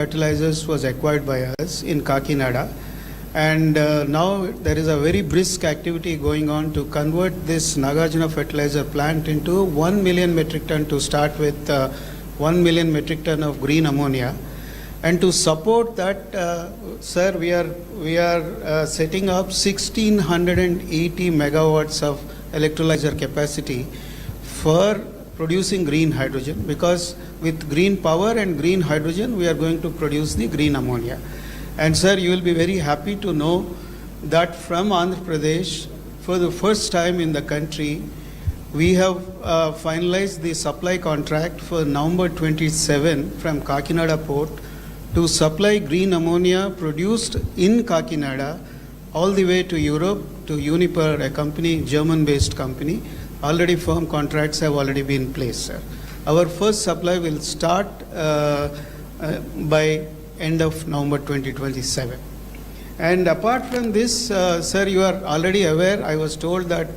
Fertilizers was acquired by us in Kakinada, and now there is a very brisk activity going on to convert this Nagarjuna fertilizer plant into 1 million metric ton to start with 1 million metric ton of green ammonia. And to support that, sir, we are setting up 1680 megawatts of electrolyzer capacity for producing green hydrogen, because with green power and green hydrogen we are going to produce the green ammonia. And sir, you will be very happy to know that from Andhra Pradesh, for the first time in the country, we have finalized the supply contract for November 27 from Kakinada port to supply green ammonia produced in Kakinada all the way to Europe to Uniper, a company, German-based company. Already firm contracts have already been placed, sir. Our first supply will start by end of November 2027. And apart from this, sir, you are already aware, I was told that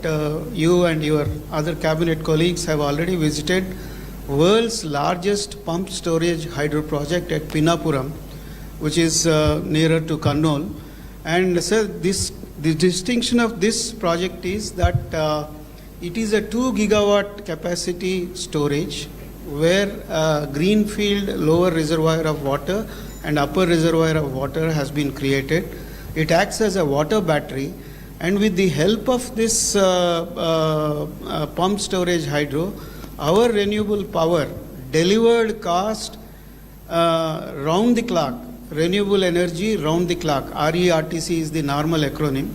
you and your other cabinet colleagues have already visited world's largest pump storage hydro project at Pinnapuram, which is nearer to Kannur. And sir, the distinction of this project is that it is a 2 gigawatt capacity storage where greenfield lower reservoir of water and upper reservoir of water has been created. It acts as a water battery, and with the help of this pump storage hydro, our renewable power delivered cost round the clock, renewable energy round the clock, RERTC is the normal acronym,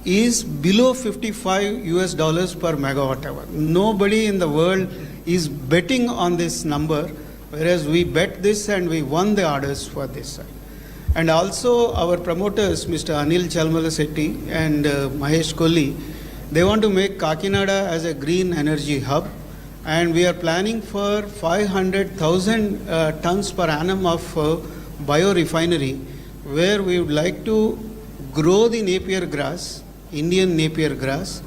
is below $55 per megawatt hour. Nobody in the world is betting on this number, whereas we bet this and we won the orders for this. And also our promoters, Mr. Anil Chalmalasetti and Mahesh Kolli, they want to make Kakinada as a green energy hub, and we are planning for 500,000 tons per annum of biorefinery, where we would like to grow the Napier grass, Indian Napier grass,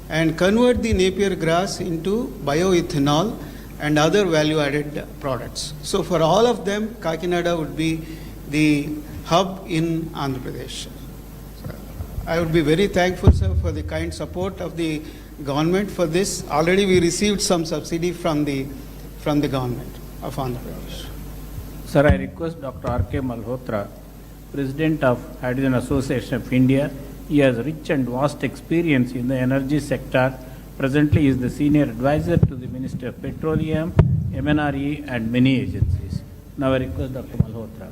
and convert the Napier grass into bioethanol and other value-added products. So for all of them, Kakinada would be the hub in Andhra Pradesh. So I would be very thankful, sir, for the kind support of the government for this. Already we received some subsidy from the government of Andhra Pradesh. Sir, I request Dr. R.K. Malhotra, President of Hydrogen Association of India. He has rich and vast experience in the energy sector. Presently, he is the senior advisor to the Minister of Petroleum, MNRE, and many agencies. Now I request Dr. Malhotra.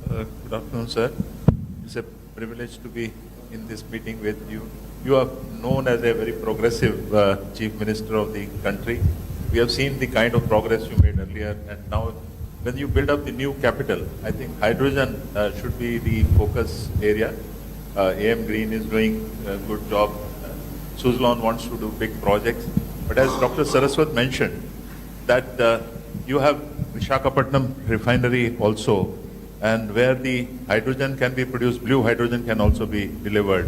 Good afternoon, sir. It's a privilege to be in this meeting with you. You are known as a very progressive Chief Minister of the country. We have seen the kind of progress you made earlier, and now when you build up the new capital, I think hydrogen should be the focus area. AM Green is doing a good job. Suzlon wants to do big projects. But as Dr. Saraswat mentioned, that you have Visakhapatnam refinery also, and where the hydrogen can be produced, blue hydrogen can also be delivered.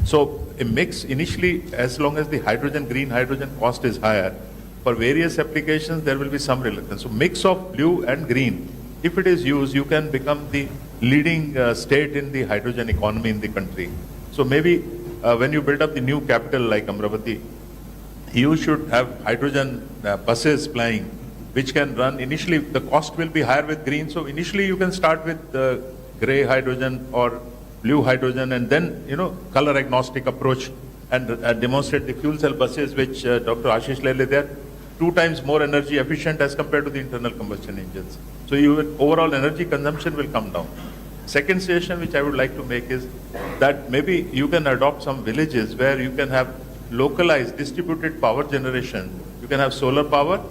So a mix initially, as long as the hydrogen, green hydrogen cost is higher, for various applications there will be some reluctance. So mix of blue and green, if it is used, you can become the leading state in the hydrogen economy in the country. So maybe when you build up the new capital like Amravati, you should have hydrogen buses plying, which can run. Initially, the cost will be higher with green, so initially you can start with gray hydrogen or blue hydrogen, and then, color agnostic approach and demonstrate the fuel cell buses, which Dr. Ashish Lele, they are 2 times more energy efficient as compared to the internal combustion engines. So overall energy consumption will come down. Second suggestion which I would like to make is that maybe you can adopt some villages where you can have localized distributed power generation. You can have solar power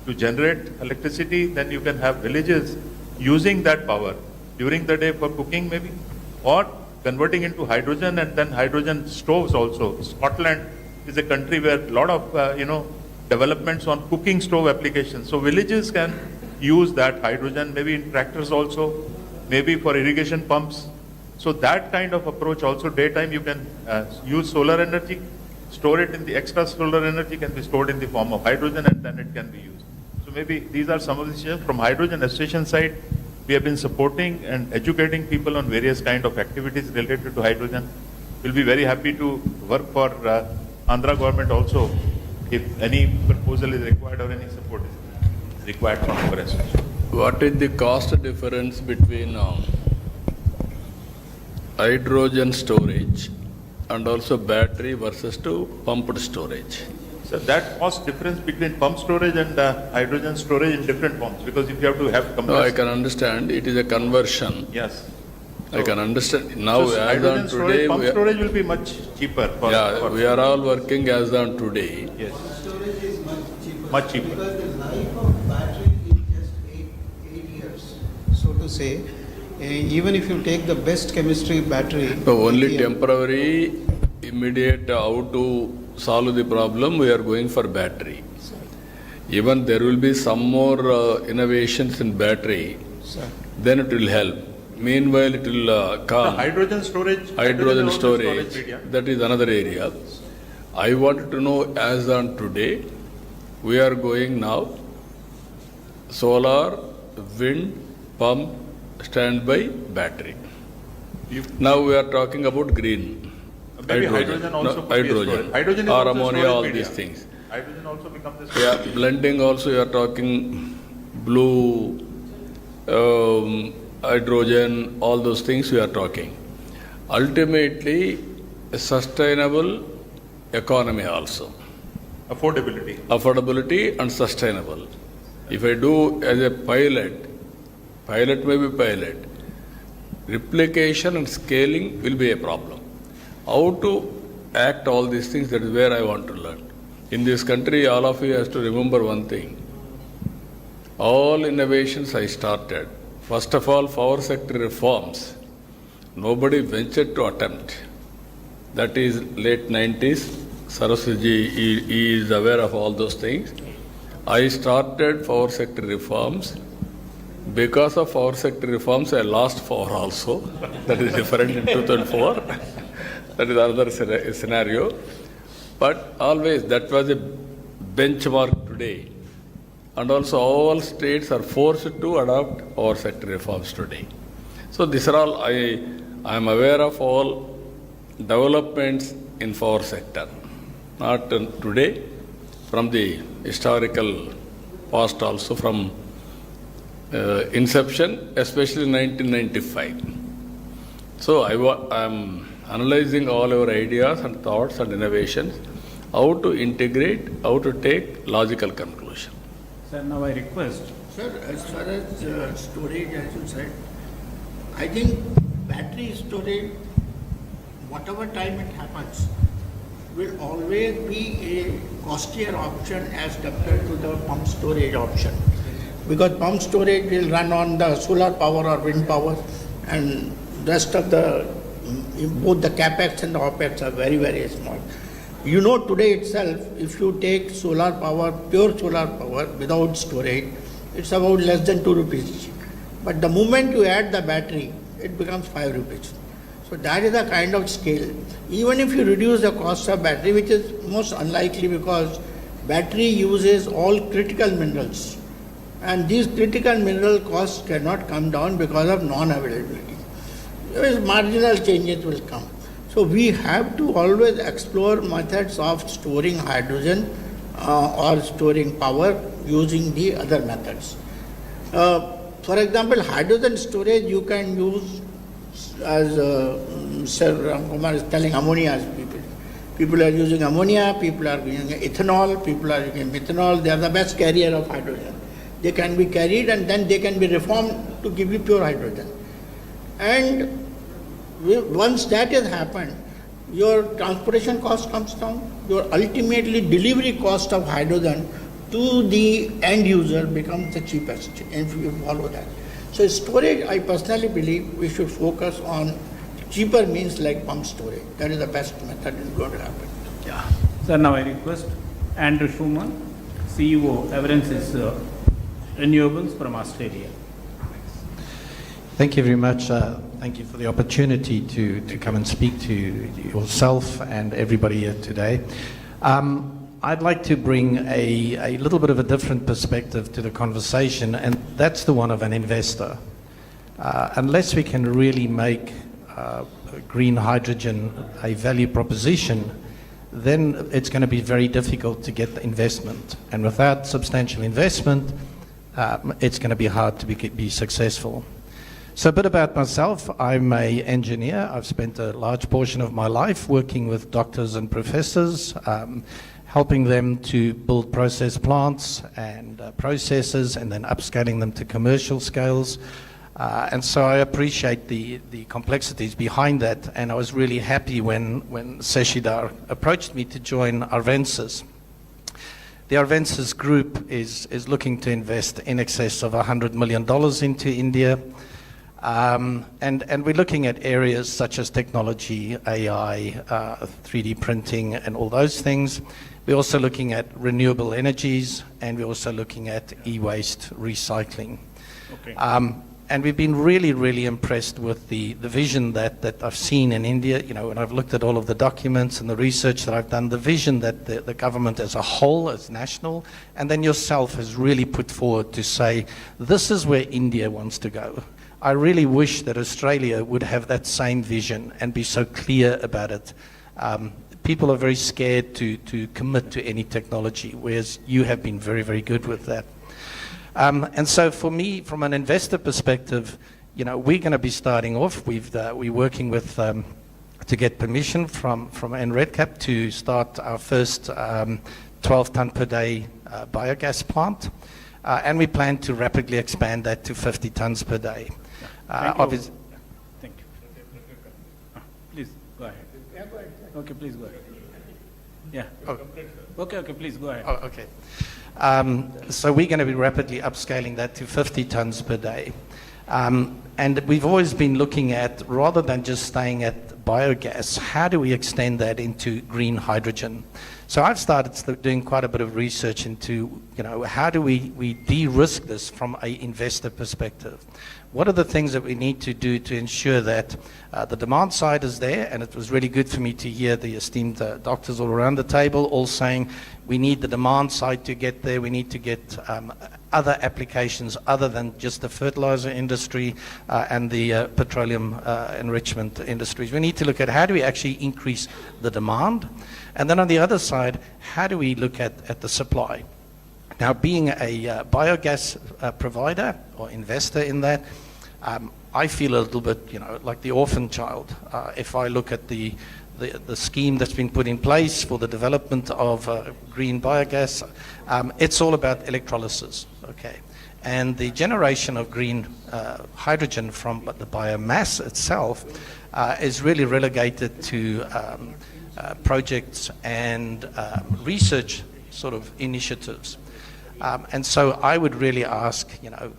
to generate electricity, then you can have villages using that power during the day for cooking maybe, or converting into hydrogen, and then hydrogen stoves also. Scotland is a country where a lot of developments on cooking stove applications. So villages can use that hydrogen, maybe in tractors also, maybe for irrigation pumps. So that kind of approach also, daytime you can use solar energy, store it in the extra solar energy can be stored in the form of hydrogen, and then it can be used. So maybe these are some of the decisions. From hydrogen association side, we have been supporting and educating people on various kind of activities related to hydrogen. We'll be very happy to work for Andhra government also if any proposal is required or any support is required from our association. What is the cost difference between hydrogen storage and also battery versus to pumped storage? So that cost difference between pump storage and hydrogen storage in different forms, because if you have to have No, I compressed. can understand it is a conversion. Yes. I can understand. Now, So as hydrogen on storage, today, pump storage will be much cheaper. we are all working as on today. Yes, Storage is much cheaper. Much cheaper. Because the life of battery is just eight years, so to say. Even if you take the best chemistry battery. So only lithium, temporary, immediate, how to solve the problem, we are going for battery. Even there will be some more innovations in battery, Sir. then it will help. Meanwhile, it will The come. hydrogen storage. Hydrogen also storage, media. that is another area. I wanted to know, as on today, we are going now, solar, wind, pump, standby, battery. You- Now we are talking about green. Maybe hydrogen also could be a storage. Hydrogen, Hydrogen is or also ammonia, storage all media. these things. Hydrogen also becomes a Yeah, storage. blending also, you are talking blue, hydrogen, all those things we are talking. Ultimately, a sustainable economy also. Affordability. Affordability and sustainable. If I do as a pilot may be pilot, replication and scaling will be a problem. How to act all these things, that is where I want to learn. In this country, all of you has to remember one thing. All innovations I started, first of all, power sector reforms, nobody ventured to attempt. That is late 90s. Saraswati he is aware of all those things. I started power sector reforms. Because of power sector reforms, I lost power also. That is different in 2004. That is another scenario. But always that was a benchmark today. And also all states are forced to adopt power sector reforms today. So these are all, I am aware of all developments in power sector. Not today, from the historical past also, from inception, especially 1995. So I am analyzing all our ideas and thoughts and innovations, how to integrate, how to take logical conclusion. Sir, now I request. Sir, as far as storage, as you said, I think battery storage, whatever time it happens, will always be a costlier option as compared to the pump storage option. Because pump storage will run on the solar power or wind power, and rest of the, both the capex and the opex are very, very small. You know, today itself, if you take solar power, pure solar power without storage, it's about less than 2 rupees. But the moment you add the battery, it becomes 5 rupees. So that is the kind of scale. Even if you reduce the cost of battery, which is most unlikely because battery uses all critical minerals, and these critical mineral costs cannot come down because of non-availability. There is marginal changes will come. So we have to always explore methods of storing hydrogen or storing power using the other methods. For example, hydrogen storage you can use as Sir Ramkumar is telling, ammonia. People are using ammonia, people are using ethanol, people are using methanol. They are the best carrier of hydrogen. They can be carried and then they can be reformed to give you pure hydrogen. And once that has happened, your transportation cost comes down, your ultimately delivery cost of hydrogen to the end user becomes the cheapest if you follow that. So storage, I personally believe we should focus on cheaper means like pump storage. That is the best method is going to happen. Yeah. Sir, now I request Andrew Schumann, CEO, Everensis Renewables from Australia. Thank you very much. Thank you for the opportunity to come and speak to yourself and everybody here today. I'd like to bring a little bit of a different perspective to the conversation, and that's the one of an investor. Unless we can really make green hydrogen a value proposition, then it's going to be very difficult to get the investment. And without substantial investment, it's going to be hard to be successful. So a bit about myself. I'm an engineer. I've spent a large portion of my life working with doctors and professors, helping them to build process plants and processes and then upscaling them to commercial scales. And so I appreciate the complexities behind that, and I was really happy when Seshidhar approached me to join Arvensis. The Arvensis group is looking to invest in excess of $100 million into India. And we're looking at areas such as technology, AI, 3D printing, and all those things. We're also looking at renewable energies, and we're also looking at e-waste recycling. Okay. And we've been really, really impressed with the vision that I've seen in India. You know, when I've looked at all of the documents and the research that I've done, the vision that the government as a whole, as national, and then yourself has really put forward to say, this is where India wants to go. I really wish that Australia would have that same vision and be so clear about it. People are very scared to commit to any technology, whereas you have been very, very good with that. And so for me, from an investor perspective, you know, we're going to be starting off. We're working with to get permission from NREDCap to start our first 12-ton per day biogas plant, and we plan to rapidly expand that to 50 tons per day. Thank you. Thank you. Please go ahead. Yeah, go ahead. Okay, please go ahead. Yeah. Oh. Okay, please go ahead. Oh, okay. So we're going to be rapidly upscaling that to 50 tons per day. And we've always been looking at, rather than just staying at biogas, how do we extend that into green hydrogen? So I've started doing quite a bit of research into, you know, how do we de-risk this from an investor perspective? What are the things that we need to do to ensure that the demand side is there? And it was really good for me to hear the esteemed doctors all around the table all saying we need the demand side to get there. We need to get other applications other than just the fertilizer industry and the petroleum enrichment industries. We need to look at how do we actually increase the demand? And then on the other side, how do we look at the supply? Now, being a biogas provider or investor in that, I feel a little bit, you know, like the orphan child. If I look at the scheme that's been put in place for the development of green biogas, it's all about electrolysis, okay? And the generation of green hydrogen from the biomass itself is really relegated to projects and research sort of initiatives. And so I would really ask, you know,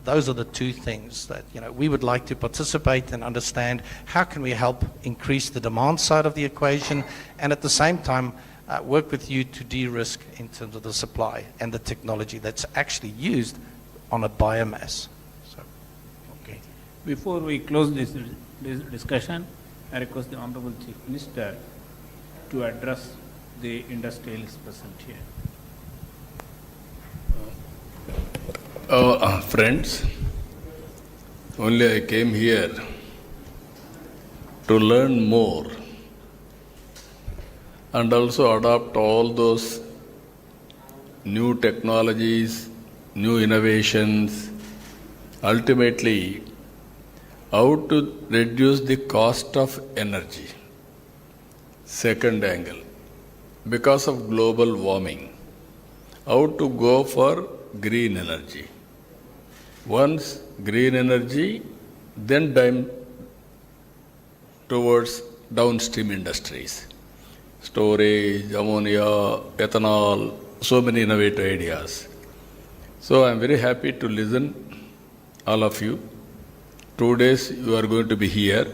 those are the two things that, you know, we would like to participate and understand how can we help increase the demand side of the equation and at the same time work with you to de-risk in terms of the supply and the technology that's actually used on a biomass. So. Okay. Before we close this discussion, I request the Honorable Chief Minister to address the industrialists present here. Friends, only I came here to learn more and also adopt all those new technologies, new innovations, ultimately how to reduce the cost of energy. Second angle, because of global warming, how to go for green energy. Once green energy, then towards downstream industries. Storage, ammonia, ethanol, so many innovative ideas. So I am very happy to listen all of you. 2 days you are going to be here.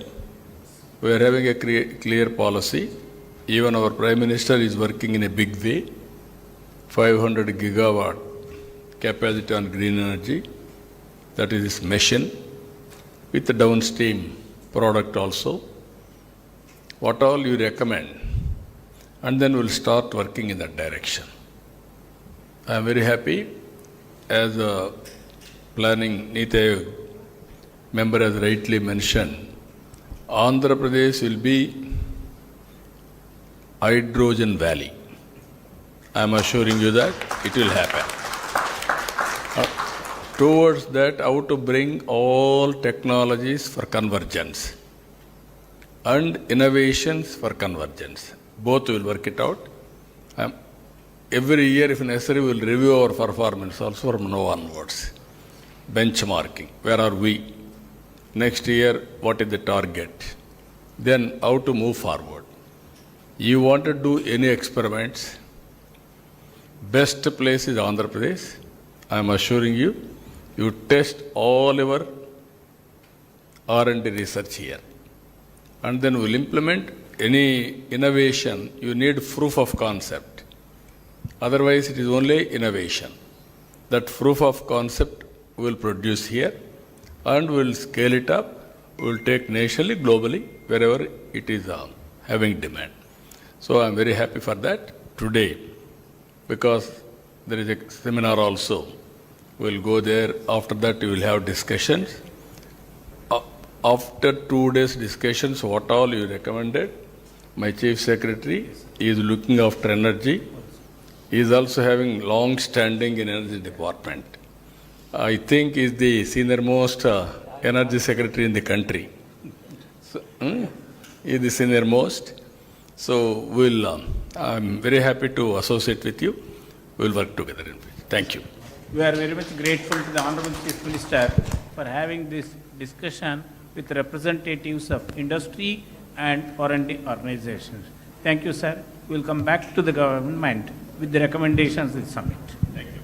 We are having a clear policy. Even our Prime Minister is working in a big way. 500 gigawatt capacity on green energy. That is his mission, with the downstream product also. What all you recommend, and then we'll start working in that direction. I am very happy as a planning Niti Aayog member has rightly mentioned, Andhra Pradesh will be hydrogen valley. I am assuring you that it will happen. Towards that, how to bring all technologies for convergence and innovations for convergence. Both will work it out. Every year, if necessary, we will review our performance also from now onwards. Benchmarking. Where are we? Next year, what is the target? Then, how to move forward. You want to do any experiments? Best place is Andhra Pradesh. I am assuring you, you test all your R&D research here. And then we'll implement any innovation. You need proof of concept. Otherwise, it is only innovation. That proof of concept we'll produce here and we'll scale it up. We'll take nationally, globally, wherever it is having demand. So I'm very happy for that today, because there is a seminar also. We'll go there. After that, we will have discussions. After 2 days discussions, what all you recommended, my chief secretary is looking after energy. He is also having long standing in energy department. I think he is the senior most energy secretary in the country. So, he is the senior most. So I'm very happy to associate with you. We'll work together. Thank you. We are very much grateful to the Honorable Chief Minister for having this discussion with representatives of industry and R&D organizations. Thank you, sir. We will come back to the government with the recommendations in summit. Thank you.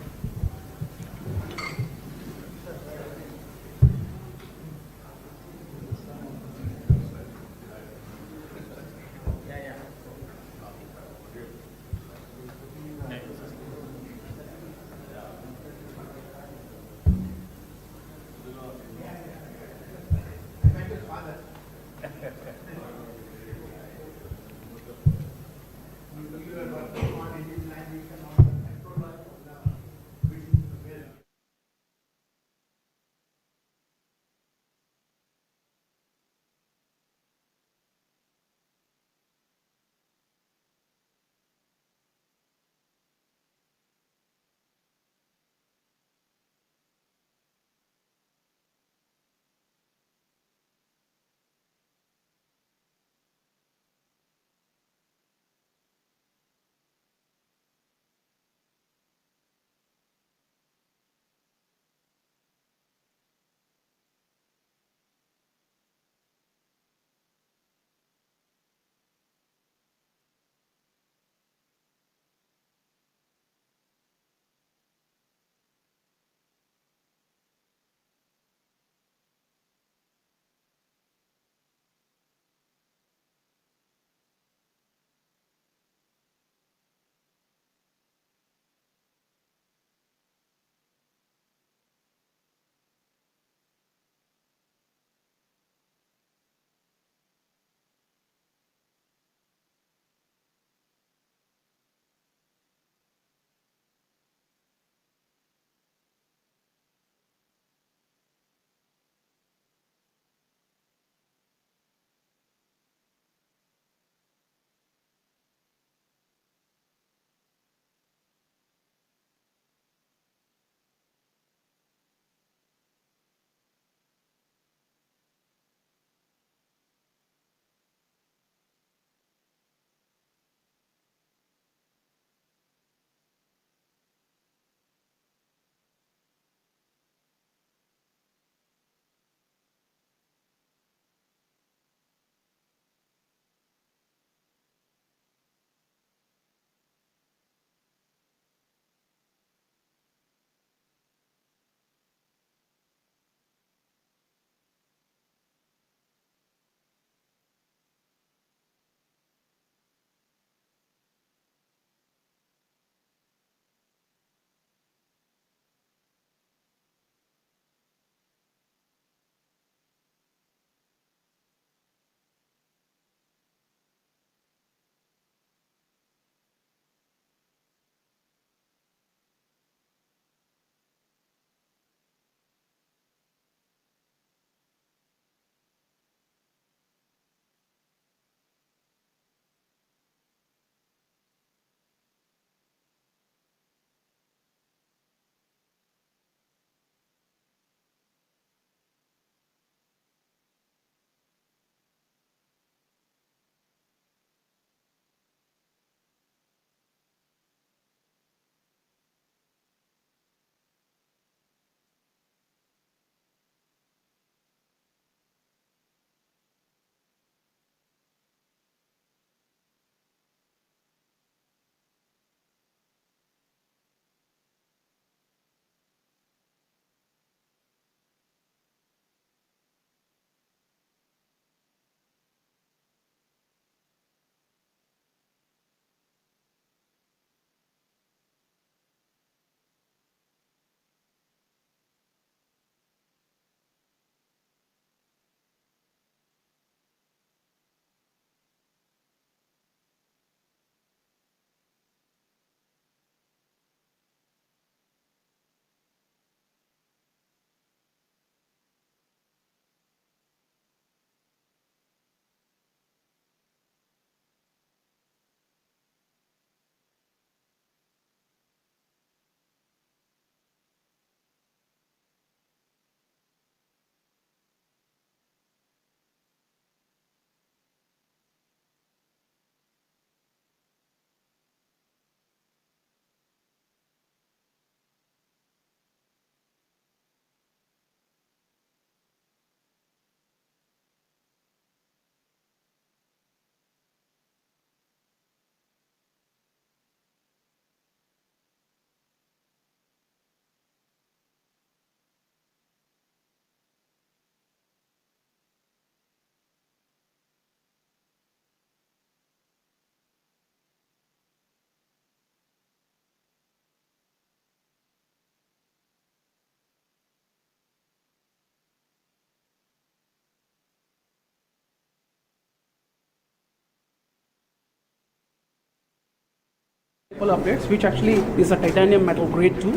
bipolar plates, which actually is a titanium metal grade 2,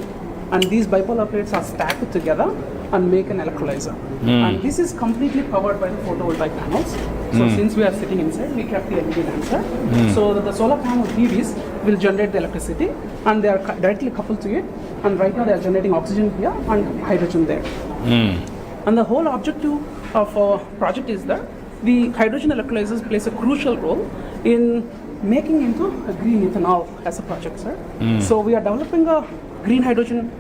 and these bipolar plates are stacked together and make an electrolyzer. And this is completely powered by the photovoltaic panels. So since we are sitting inside, we kept the LED lamps so that the solar panel PVs will generate the electricity, and they are directly coupled to it. And right now they are generating oxygen here and hydrogen there. And the whole objective of our project is that the hydrogen electrolyzers plays a crucial role in making into a green ethanol as a project, sir. So we are developing a green hydrogen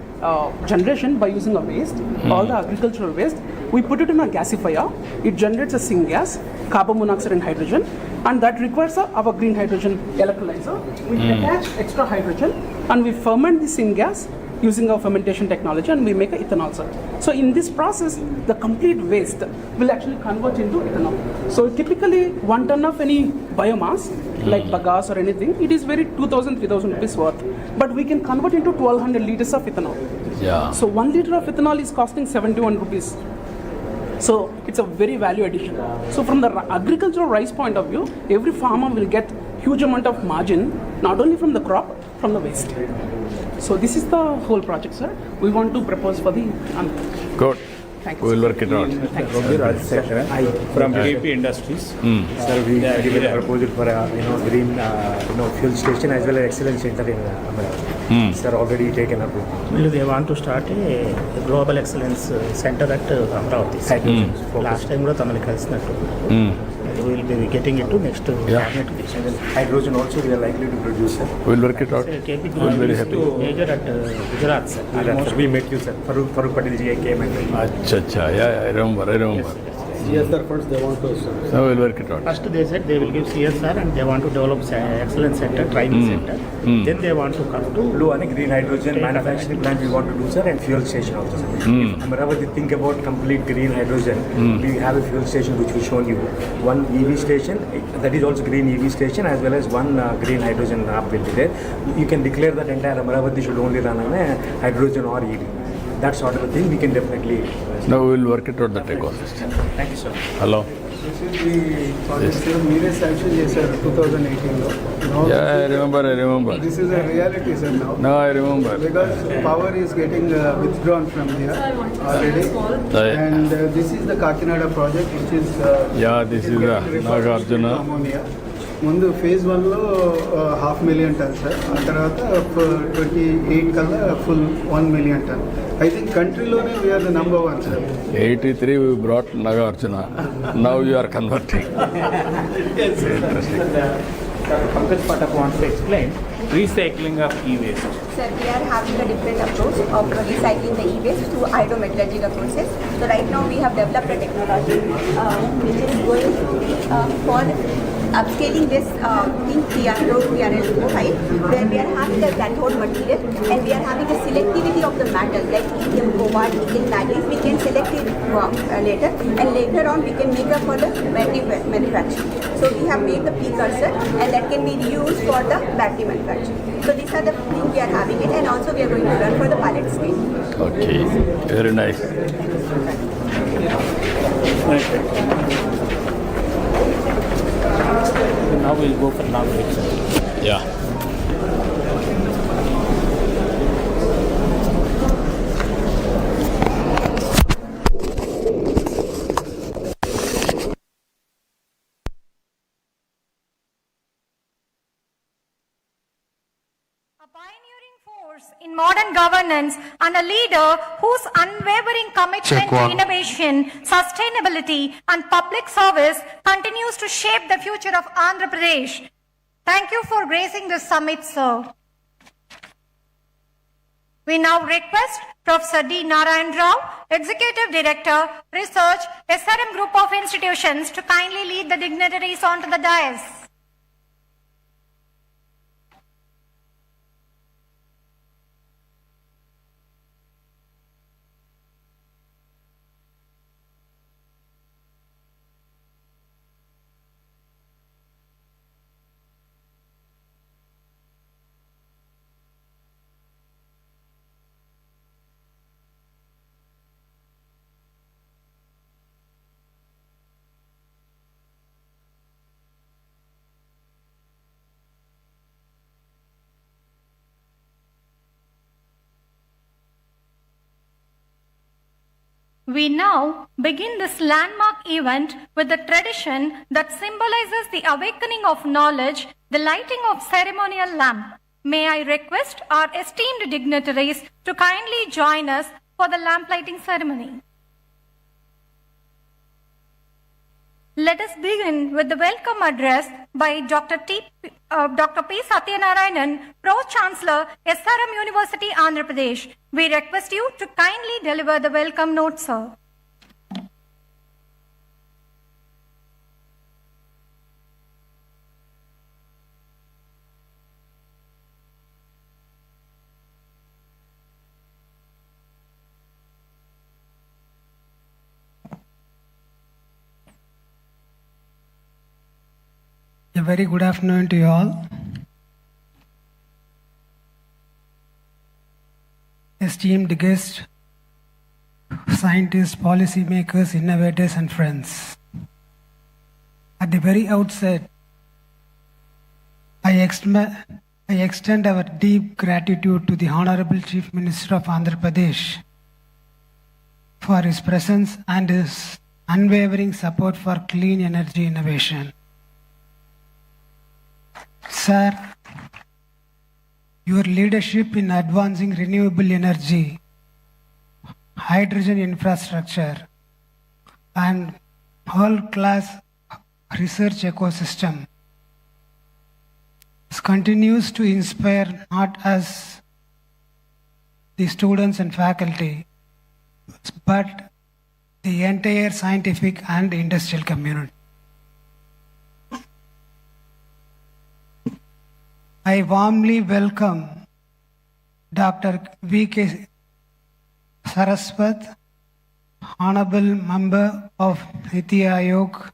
generation by using a waste, all the agricultural waste. We put it in a gasifier. It generates a syngas, carbon monoxide and hydrogen, and that requires our green hydrogen electrolyzer. We attach extra hydrogen and we ferment the syngas using our fermentation technology, and we make an ethanol, sir. So in this process, the complete waste will actually convert into ethanol. So typically 1 ton of any biomass, like bagasse or anything, it is very 2,000, 3,000 rupees worth. But we can convert into 1,200 liters of ethanol. Yeah. So 1 liter of ethanol is costing 71 rupees. So it's a very value addition. So from the agricultural rice point of view, every farmer will get huge amount of margin, not only from the crop, from the waste. So this is the whole project, sir. We want to propose for the Good. Thank you. We'll work it out. From KP Industries. Sir, we given a proposal for a green fuel station as well as excellence center in Amaravati. Sir, already taken up. They want to start a global excellence center at Amaravati. Last time we Tamil Kalsinattu. We will be getting it to next cabinet. And then hydrogen also we are likely to produce, sir. We'll work it out. KP We're very is happy. to major at Gujarat, sir. Sir, we met you, sir. Farooq Patel ji came and Acha. Yeah, I remember. CSR funds they want to, sir. Now we'll work it out. First they said they will give CSR and they want to develop excellence center, training center. Then they want to come to Blue and green hydrogen manufacturing plant we want to do, sir, and fuel station also, sir. If Amaravati think about complete green hydrogen, we have a fuel station which we shown you. One EV station, that is also green EV station, as well as one green hub will be there. You can declare that entire Amaravati should only run on a hydrogen or EV. That sort of a thing we can definitely. Now we'll work it out, the ecosystem. Thank you, sir. Hello. This is the project, sir. మీరే sanction చేశారు 2018లో. Yeah, I remember. This is a reality, sir, now. No, I remember. Because power is getting withdrawn from here already. And this is the Kakinada project, which is Yeah, this is the Nagarjuna. ammonia. ముందు phase 1లో 500,000 tons, sir. ఆ తర్వాత 28 కల్లా full 1 million ton. I think countryలోనే we are the number 1, sir. 83 we brought Nagarjuna. Now you are converting. Dr. Pankaj Patak wants to explain recycling of e-waste. Sir, we are having a different approach of recycling the e-waste through hydrometallurgical process. So right now we have developed a technology which is going to be for upscaling this thing TRL-205, where we are having the cathode material and we are having a selectivity of the metal like lithium, cobalt, nickel, manganese. We can select it later, and later on we can make up for the battery manufacturing. So we have made the precursor, and that can be used for the battery manufacturing. So these are the things we are having it, and also we are going to run for the pilot scale. Okay, very nice. Now we'll go for non-fiction. Yeah. A pioneering force in modern governance and a leader whose unwavering commitment to innovation, sustainability, and public service continues to shape the future of Andhra Pradesh. Thank you for gracing this summit, sir. We now request Professor D. Narayan Rao, Executive Director, Research, SRM Group of Institutions, to kindly lead the dignitaries onto the dais. We now begin this landmark event with the tradition that symbolizes the awakening of knowledge, the lighting of ceremonial lamp. May I request our esteemed dignitaries to kindly join us for the lamp lighting ceremony. Let us begin with the welcome address by Dr. P. Satyanarayanan, Pro-Chancellor, SRM University, Andhra Pradesh. We request you to kindly deliver the welcome note, sir. A very good afternoon to you all. Esteemed guests, scientists, policymakers, innovators, and friends. At the very outset, I extend our deep gratitude to the Honorable Chief Minister of Andhra Pradesh for his presence and his unwavering support for clean energy innovation. Sir, your leadership in advancing renewable energy, hydrogen infrastructure, and world-class research ecosystem continues to inspire not us, the students and faculty, but the entire scientific and industrial community. I warmly welcome Dr. V.K. Saraswat, Honorable Member of Niti Aayog,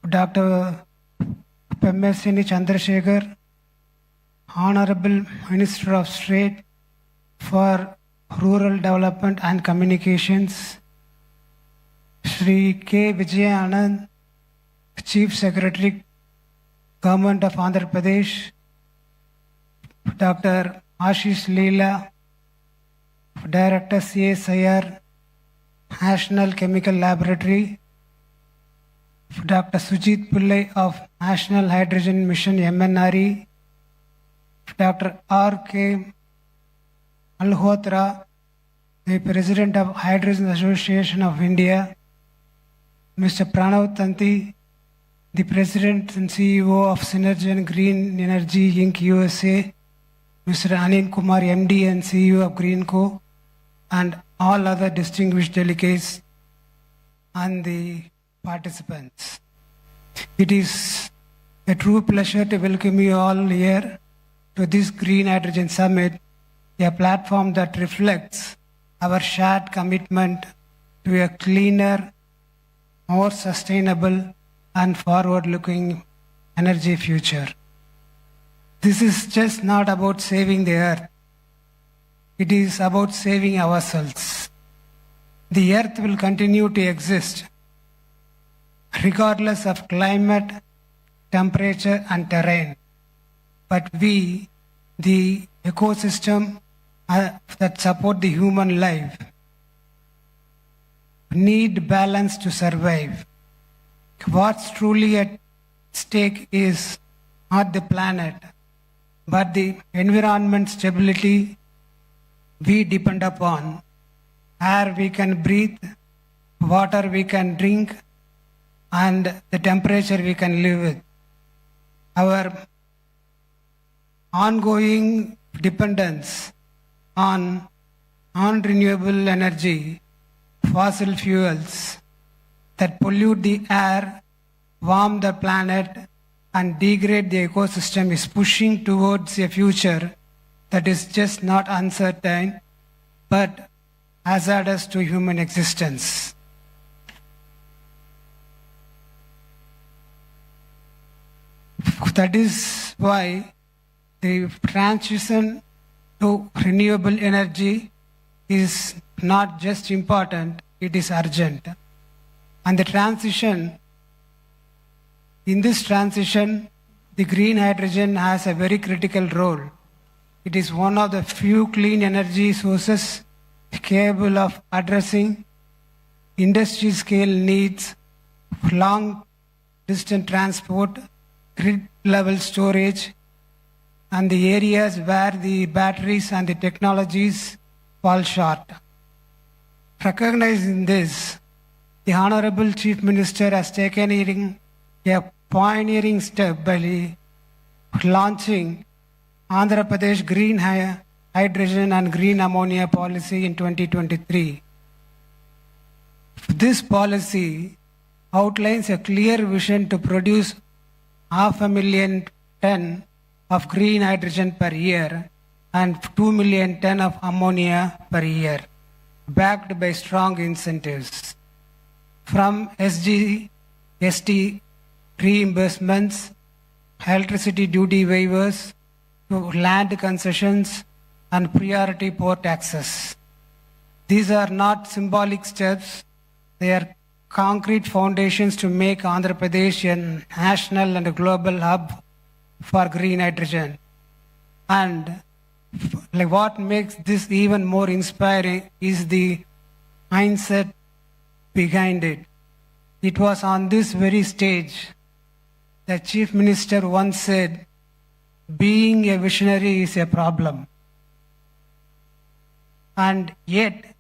Dr. Pemesini Chandrasekhar, Honorable Minister of State for Rural Development and Communications, Shri K. Vijay Anand, Chief Secretary, Government of Andhra Pradesh, Dr. Ashish Leela, Director CSIR, National Chemical Laboratory, Dr. Sujit Pillai of National Hydrogen Mission MNRE, Dr. R.K. Malhotra, the President of Hydrogen Association of India, Mr. Pranav Tanti, the President and CEO of Synergen Green Energy Inc. USA, Mr. Anil Kumar, MD and CEO of Greenco, and all other distinguished delegates and the participants. It is a true pleasure to welcome you all here to this Green Hydrogen Summit, a platform that reflects our shared commitment to a cleaner, more sustainable, and forward-looking energy future. This is just not about saving the earth. It is about saving ourselves. The earth will continue to exist regardless of climate, temperature, and terrain. But we, the ecosystem that support the human life, need balance to survive. What's truly at stake is not the planet, but the environment stability we depend upon, air we can breathe, water we can drink, and the temperature we can live with. Our ongoing dependence on non-renewable energy, fossil fuels that pollute the air, warm the planet, and degrade the ecosystem is pushing towards a future that is just not uncertain, but hazardous to human existence. That is why the transition to renewable energy is not just important, it is urgent. And in this transition, the green hydrogen has a very critical role. It is one of the few clean energy sources capable of addressing industry scale needs, long distance transport, grid level storage, and the areas where the batteries and the technologies fall short. Recognizing this, the Honorable Chief Minister has taken a pioneering step by launching Andhra Pradesh Green Hydrogen and Green Ammonia Policy in 2023. This policy outlines a clear vision to produce 500,000 tons of green hydrogen per year and 2 million tons of ammonia per year, backed by strong incentives. From SGST reimbursements, electricity duty waivers, to land concessions and priority port access. These are not symbolic steps, they are concrete foundations to make Andhra Pradesh a national and a global hub for green hydrogen. And what makes this even more inspiring is the mindset behind it. It was on this very stage that Chief Minister once said, being a visionary is a problem. And yet,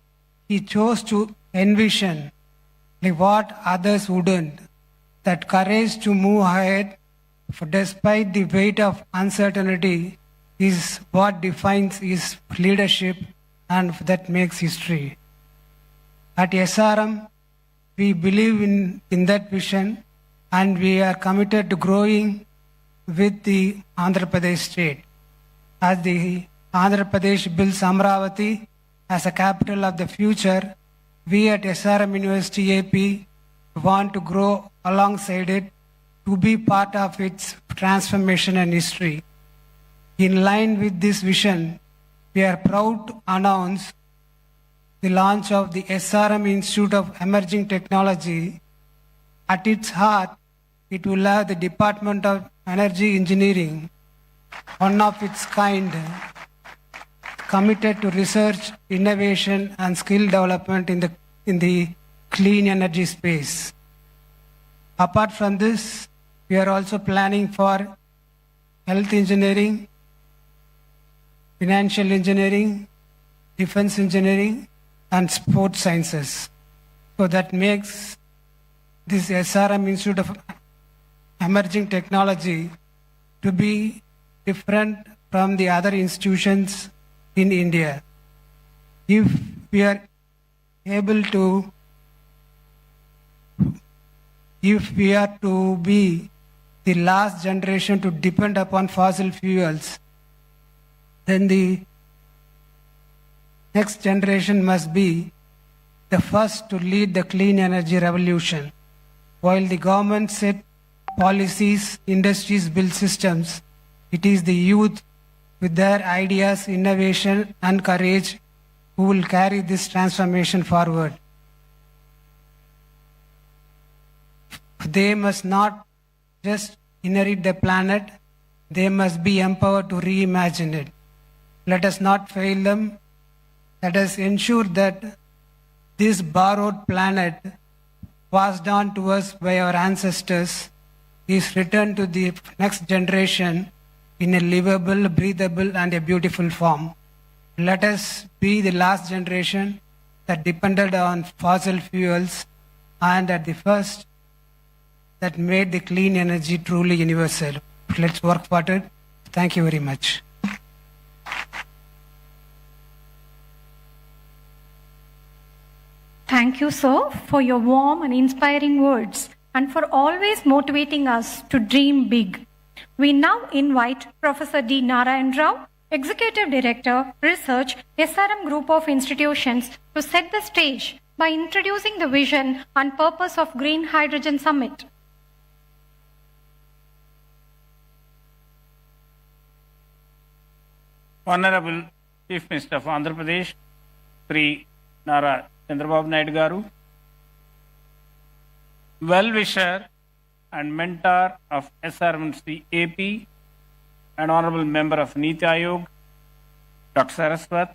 he chose to envision what others wouldn't, that courage to move ahead despite the weight of uncertainty is what defines his leadership and that makes history. At SRM, we believe in that vision and we are committed to growing with the Andhra Pradesh state. As the Andhra Pradesh builds Amravati as a capital of the future, we at SRM University AP want to grow alongside it to be part of its transformation and history. In line with this vision, we are proud to announce the launch of the SRM Institute of Emerging Technology. At its heart, it will have the Department of Energy Engineering, one of its kind, committed to research, innovation, and skill development in the clean energy space. Apart from this, we are also planning for health engineering, financial engineering, defense engineering, and sports sciences. So that makes this SRM Institute of Emerging Technology to be different from the other institutions in India. If we are able to, if we are to be the last generation to depend upon fossil fuels, then the next generation must be the first to lead the clean energy revolution. While the government set policies, industries build systems, it is the youth with their ideas, innovation, and courage who will carry this transformation forward. They must not just inherit the planet, they must be empowered to reimagine it. Let us not fail them. Let us ensure that this borrowed planet passed on to us by our ancestors is returned to the next generation in a livable, breathable, and a beautiful form. Let us be the last generation that depended on fossil fuels and at the first that made the clean energy truly universal. Let's work for it. Thank you very much. Thank you, sir, for your warm and inspiring words and for always motivating us to dream big. We now invite Professor D. Narayan Rao, Executive Director, Research, SRM Group of Institutions, to set the stage by introducing the vision and purpose of Green Hydrogen Summit. Honorable Chief Minister of Andhra Pradesh, Sri Nara Chandrababu Naidu Garu, well-wisher and mentor of SRMC AP and Honorable Member of Niti Aayog, Dr. Saraswat,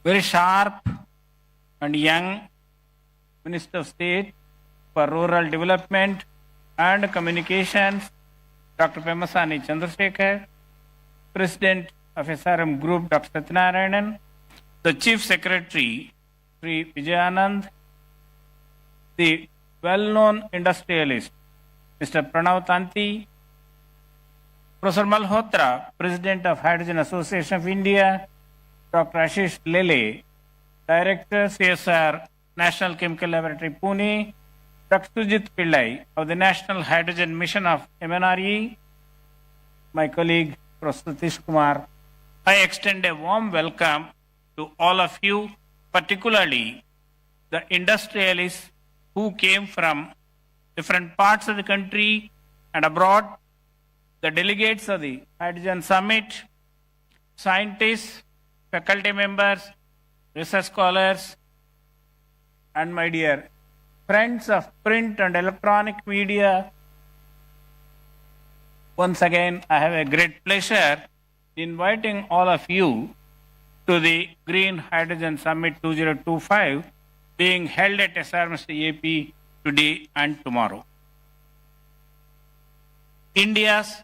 very sharp and young Minister of State for Rural Development and Communications, Dr. Pemasani Chandrasekhar, President of SRM Group, Dr. Satyanarayanan, the Chief Secretary, Sri Vijayanand, the well-known industrialist, Mr. Pranav Tanti, Professor Malhotra, President of Hydrogen Association of India, Dr. Ashish Lele, Director, CSR, National Chemical Laboratory, Pune, Dr. Sujit Pillai of the National Hydrogen Mission of MNRE, my colleague, Professor Satish Kumar. I extend a warm welcome to all of you, particularly the industrialists who came from different parts of the country and abroad, the delegates of the Hydrogen Summit, scientists, faculty members, research scholars, and my dear friends of print and electronic media. Once again, I have a great pleasure inviting all of you to the Green Hydrogen Summit 2025 being held at SRMC AP today and tomorrow. India's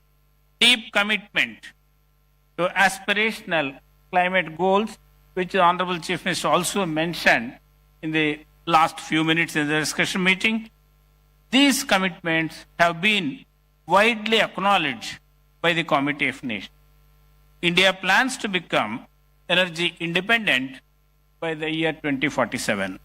deep commitment to aspirational climate goals, which the Honorable Chief Minister also mentioned in the last few minutes in the discussion meeting, these commitments have been widely acknowledged by the Committee of Nations. India plans to become energy independent by the year 2047.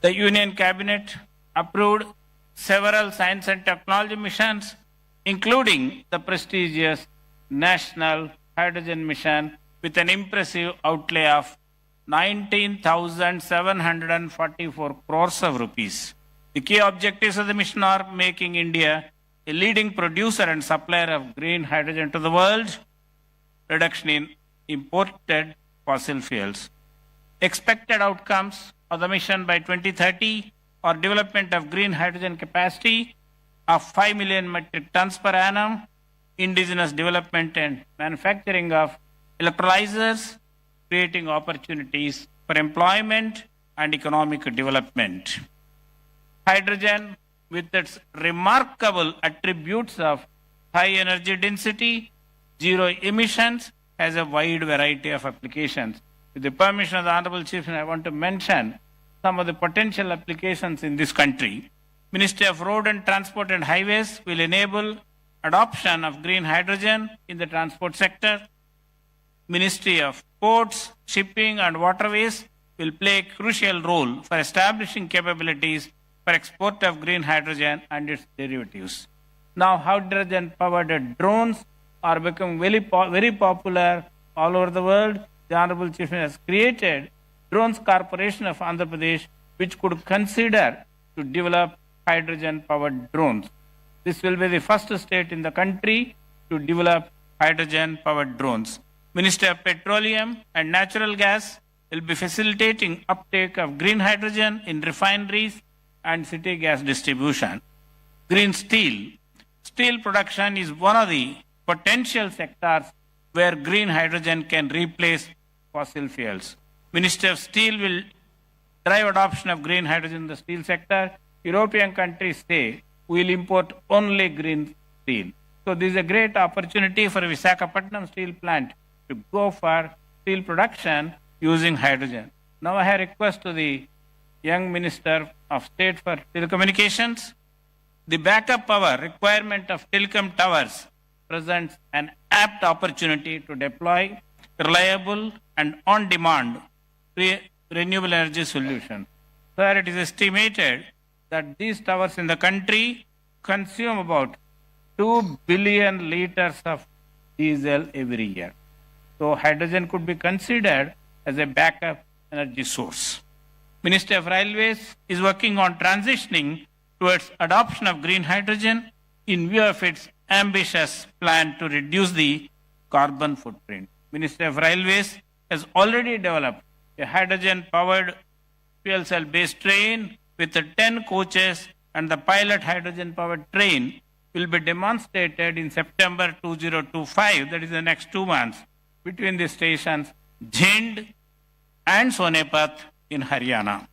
The Union Cabinet approved several science and technology missions, including the prestigious National Hydrogen Mission with an impressive outlay of 19,744 crores of rupees. The key objectives of the mission are making India a leading producer and supplier of green hydrogen to the world, reduction in imported fossil fuels. Expected outcomes of the mission by 2030 are development of green hydrogen capacity of 5 million metric tons per annum, indigenous development and manufacturing of electrolyzers, creating opportunities for employment and economic development. Hydrogen, with its remarkable attributes of high energy density, zero emissions, has a wide variety of applications. With the permission of the Honorable Chief, I want to mention some of the potential applications in this country. Ministry of Road and Transport and Highways will enable adoption of green hydrogen in the transport sector. Ministry of Ports, Shipping and Waterways will play a crucial role for establishing capabilities for export of green hydrogen and its derivatives. Now, hydrogen-powered drones are becoming very popular all over the world. The Honorable Chief Minister has created Drones Corporation of Andhra Pradesh, which could consider to develop hydrogen-powered drones. This will be the first state in the country to develop hydrogen-powered drones. Ministry of Petroleum and Natural Gas will be facilitating uptake of green hydrogen in refineries and city gas distribution. Green steel. Steel production is one of the potential sectors where green hydrogen can replace fossil fuels. Ministry of Steel will drive adoption of green hydrogen in the steel sector. European countries say we will import only green steel. So this is a great opportunity for Visakhapatnam steel plant to go for steel production using hydrogen. Now I have a request to the young Minister of State for Telecommunications. The backup power requirement of telecom towers presents an apt opportunity to deploy reliable and on-demand renewable energy solutions. Sir, it is estimated that these towers in the country consume about 2 billion liters of diesel every year. So hydrogen could be considered as a backup energy source. Ministry of Railways is working on transitioning towards adoption of green hydrogen in view of its ambitious plan to reduce the carbon footprint. Ministry of Railways has already developed a hydrogen-powered fuel cell-based train with 10 coaches, and the pilot hydrogen-powered train will be demonstrated in September 2025, that is the next 2 months, between the stations Jhind and Sonepat in Haryana.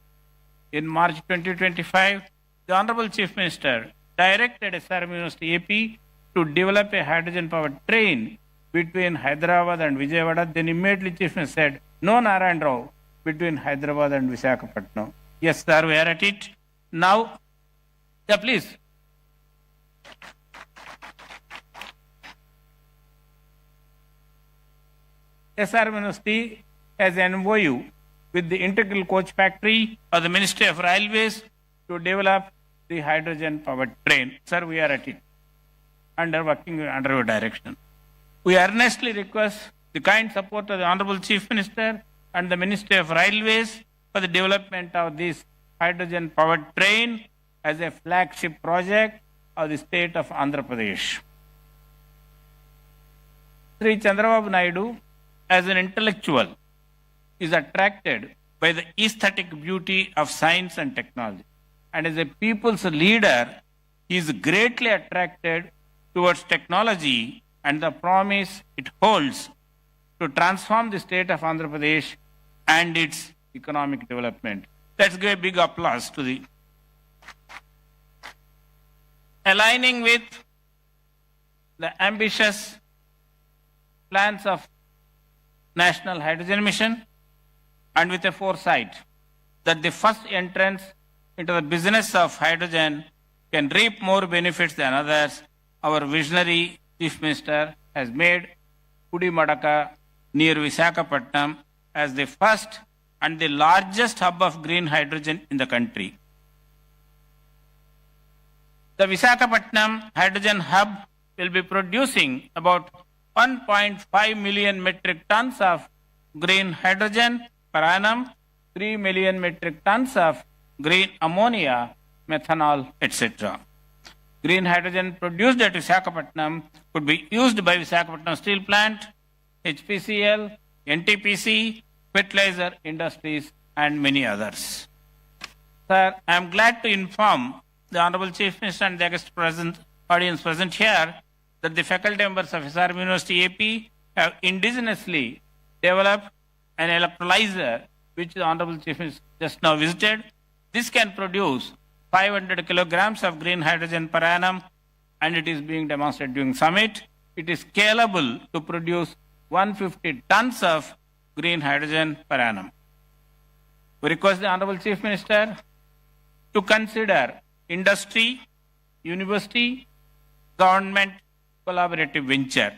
In March 2025, the Honorable Chief Minister directed SRM University AP to develop a hydrogen-powered train between Hyderabad and Vijayawada. Then immediately Chief Minister said, no Narayan Rao between Hyderabad and Visakhapatnam. Yes, sir, we are at it. Now, yeah, please. SRM University has an MOU with the Integral Coach Factory of the Ministry of Railways to develop the hydrogen-powered train. Sir, we are at it, working under your direction. We earnestly request the kind support of the Honorable Chief Minister and the Ministry of Railways for the development of this hydrogen-powered train as a flagship project of the state of Andhra Pradesh. Sri Chandrababu Naidu, as an intellectual, is attracted by the aesthetic beauty of science and technology. And as a people's leader, he is greatly attracted towards technology and the promise it holds to transform the state of Andhra Pradesh and its economic development. Let's give a big applause to the aligning with the ambitious plans of National Hydrogen Mission and with a foresight that the first entrance into the business of hydrogen can reap more benefits than others, our visionary Chief Minister has made Pudimadaka near Visakhapatnam as the first and the largest hub of green hydrogen in the country. The Visakhapatnam Hydrogen Hub will be producing about 1.5 million metric tons of green hydrogen per annum, 3 million metric tons of green ammonia, methanol, etc. Green hydrogen produced at Visakhapatnam could be used by Visakhapatnam Steel Plant, HPCL, NTPC, fertilizer industries, and many others. Sir, I am glad to inform the Honorable Chief Minister and the august audience present here that the faculty members of SRM University AP have indigenously developed an electrolyzer which the Honorable Chief Minister just now visited. This can produce 500 kilograms of green hydrogen per annum, and it is being demonstrated during summit. It is scalable to produce 150 tons of green hydrogen per annum. We request the Honorable Chief Minister to consider industry, university, government collaborative venture.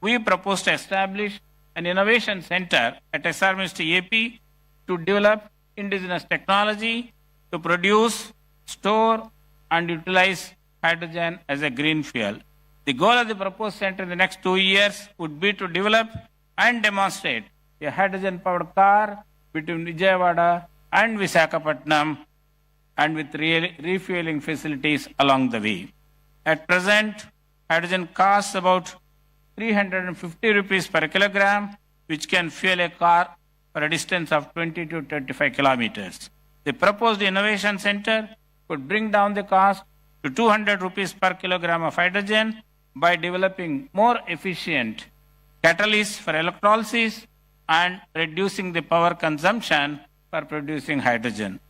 We propose to establish an innovation center at SRM University AP to develop indigenous technology to produce, store, and utilize hydrogen as a green fuel. The goal of the proposed center in the next 2 years would be to develop and demonstrate a hydrogen-powered car between Vijayawada and Visakhapatnam, and with refueling facilities along the way. At present, hydrogen costs about 350 rupees per kilogram, which can fuel a car for a distance of 20 to 25 kilometers. The proposed innovation center could bring down the cost to 200 rupees per kilogram of hydrogen by developing more efficient catalysts for electrolysis and reducing the power consumption for producing hydrogen.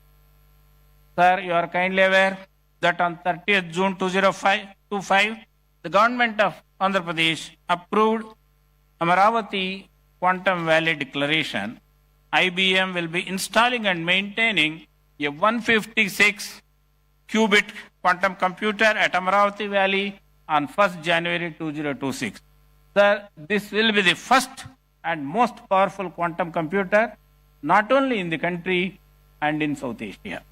Sir, you are kindly aware that on 30th June 2025, the government of Andhra Pradesh approved Amaravati Quantum Valley Declaration. IBM will be installing and maintaining a 156 qubit quantum computer at Amaravati Valley on 1st January 2026. Sir, this will be the first and most powerful quantum computer not only in the country and in South Asia.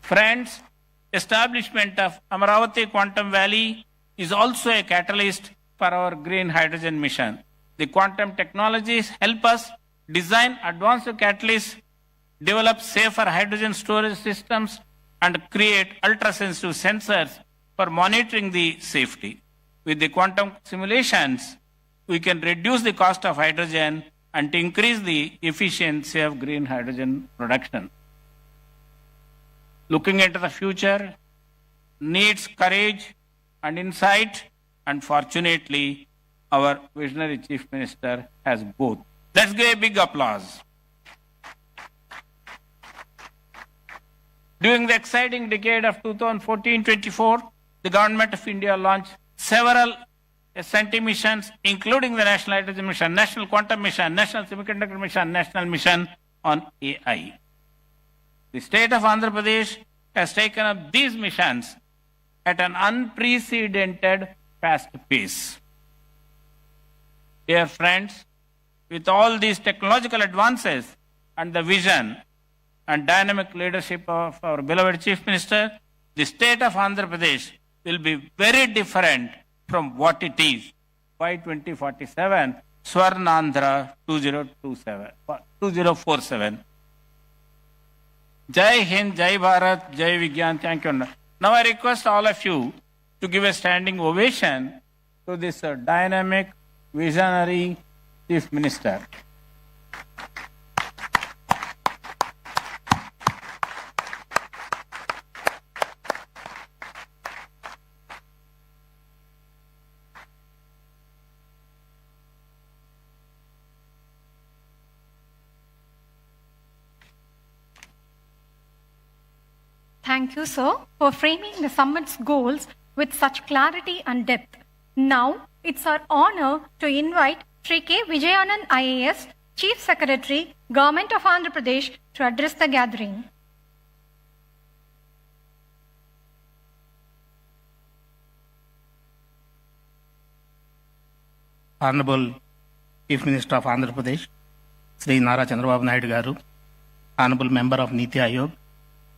Friends, establishment of Amaravati Quantum Valley is also a catalyst for our green hydrogen mission. The quantum technologies help us design advanced catalysts, develop safer hydrogen storage systems, and create ultra-sensitive sensors for monitoring the safety. With the quantum simulations, we can reduce the cost of hydrogen and increase the efficiency of green hydrogen production. Looking into the future needs courage and insight, and fortunately, our visionary Chief Minister has both. Let's give a big applause. During the exciting decade of 2014-24, the Government of India launched several SNT missions, including the National Hydrogen Mission, National Quantum Mission, National Semiconductor Mission, National Mission on AI. The state of Andhra Pradesh has taken up these missions at an unprecedented fast pace. Dear friends, with all these technological advances and the vision and dynamic leadership of our beloved Chief Minister, the state of Andhra Pradesh will be very different from what it is by 2047, Swarnandhra 2047. Jai Hind, Jai Bharat, Jai Vigyan. Thank you. Now I request all of you to give a standing ovation to this dynamic, visionary Chief Minister. Thank you, sir, for framing the summit's goals with such clarity and depth. Now, it's our honor to invite Sri K. Vijayanand IAS, Chief Secretary, Government of Andhra Pradesh, to address the gathering. Honorable Chief Minister of Andhra Pradesh, Sri Nara Chandrababu Naidu Garu, Honorable Member of Niti Aayog,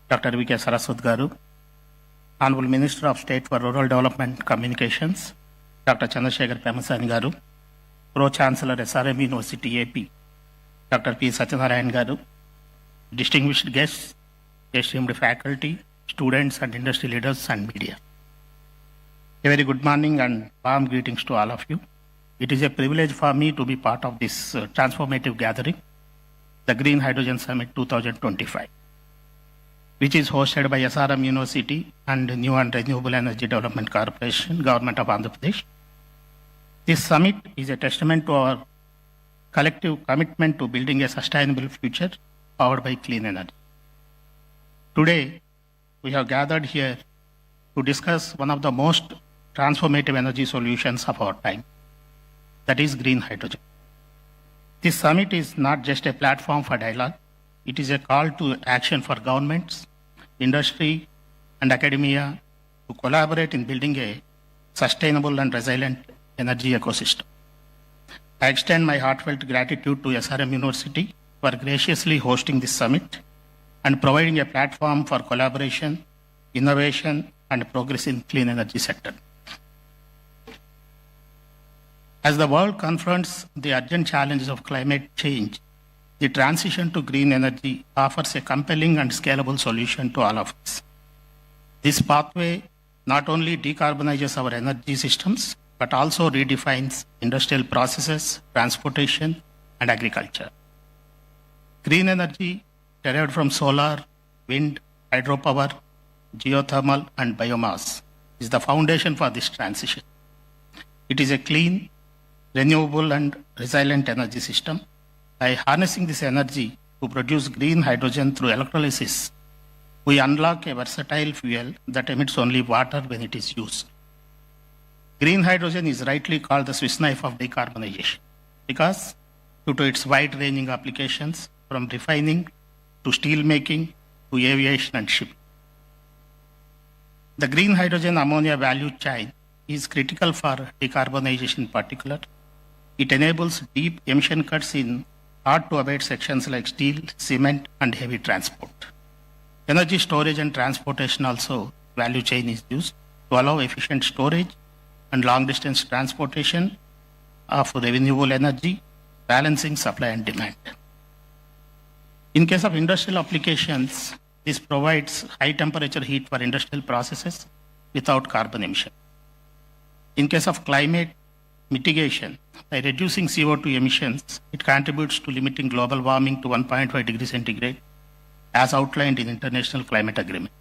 Dr. V.K. Saraswat Garu, Honorable Minister of State for Rural Development Communications, Dr. Chandrasekhar Pemasani Garu, Pro-Chancellor SRM University AP, Dr. P. Satyanarayan Garu, distinguished guests, esteemed faculty, students and industry leaders and media. A very good morning and warm greetings to all of you. It is a privilege for me to be part of this transformative gathering, the Green Hydrogen Summit 2025. Which is hosted by SRM University and New and Renewable Energy Development Corporation, Government of Andhra Pradesh. This summit is a testament to our collective commitment to building a sustainable future powered by clean energy. Today, we have gathered here to discuss one of the most transformative energy solutions of our time, that is green hydrogen. This summit is not just a platform for dialogue, it is a call to action for governments, industry, and academia to collaborate in building a sustainable and resilient energy ecosystem. I extend my heartfelt gratitude to SRM University for graciously hosting this summit and providing a platform for collaboration, innovation, and progress in clean energy sector. As the world confronts the urgent challenges of climate change, the transition to green energy offers a compelling and scalable solution to all of us. This pathway not only decarbonizes our energy systems, but also redefines industrial processes, transportation, and agriculture. Green energy derived from solar, wind, hydropower, geothermal, and biomass is the foundation for this transition. It is a clean, renewable, and resilient energy system. By harnessing this energy to produce green hydrogen through electrolysis, we unlock a versatile fuel that emits only water when it is used. Green hydrogen is rightly called the Swiss knife of decarbonization because, due to its wide-ranging applications from refining to steel making to aviation and shipping. The green hydrogen ammonia value chain is critical for decarbonization in particular. It enables deep emission cuts in hard-to-abate sections like steel, cement, and heavy transport. Energy storage and transportation also value chain is used to allow efficient storage and long-distance transportation of renewable energy, balancing supply and demand. In case of industrial applications, this provides high-temperature heat for industrial processes without carbon emission. In case of climate mitigation, by reducing CO2 emissions, it contributes to limiting global warming to 1.5 degrees centigrade, as outlined in international climate agreement.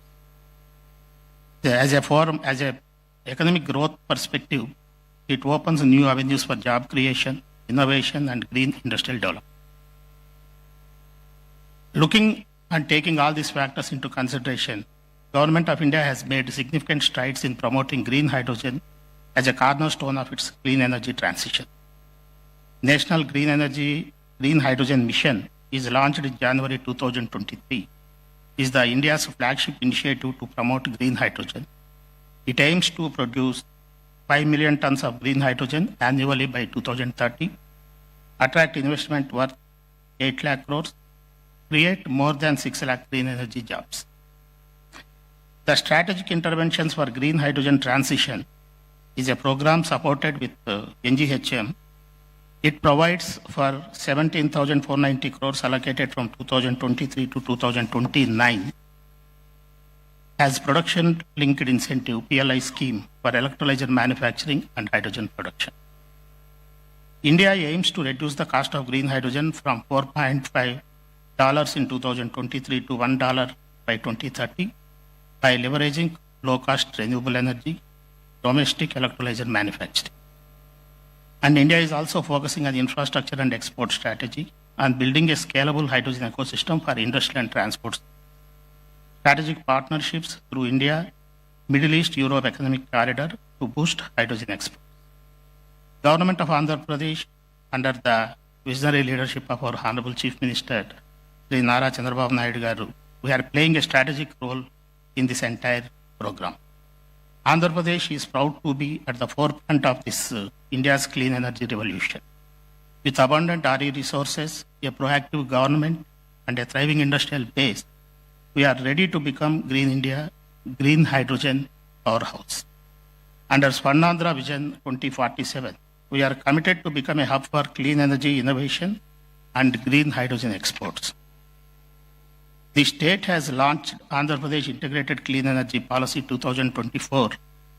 As a economic growth perspective, it opens new avenues for job creation, innovation, and green industrial development. Looking and taking all these factors into consideration, Government of India has made significant strides in promoting green hydrogen as a cornerstone of its clean energy transition. National Green Hydrogen Mission is launched in January 2023. Is the India's flagship initiative to promote green hydrogen. It aims to produce 5 million tons of green hydrogen annually by 2030, attract investment worth 8 lakh crores, create more than 6 lakh green energy jobs. The strategic interventions for green hydrogen transition is a program supported with NGHM. It provides for 17,490 crores allocated from 2023 to 2029 as production-linked incentive PLI scheme for electrolyzer manufacturing and hydrogen production. India aims to reduce the cost of green hydrogen from $4.5 in 2023 to $1 by 2030 by leveraging low-cost renewable energy, domestic electrolyzer manufacturing. And India is also focusing on infrastructure and export strategy and building a scalable hydrogen ecosystem for industry and transport. Strategic partnerships through India, Middle East, Europe Economic Corridor to boost hydrogen exports. Government of Andhra Pradesh, under the visionary leadership of our Honorable Chief Minister, Sri Nara Chandrababu Naidu Garu, we are playing a strategic role in this entire program. Andhra Pradesh is proud to be at the forefront of this India's clean energy revolution. With abundant RE resources, a proactive government, and a thriving industrial base, we are ready to become Green India, green hydrogen powerhouse. Under Swarnandhra Vision 2047, we are committed to become a hub for clean energy innovation and green hydrogen exports. The state has launched Andhra Pradesh Integrated Clean Energy Policy 2024,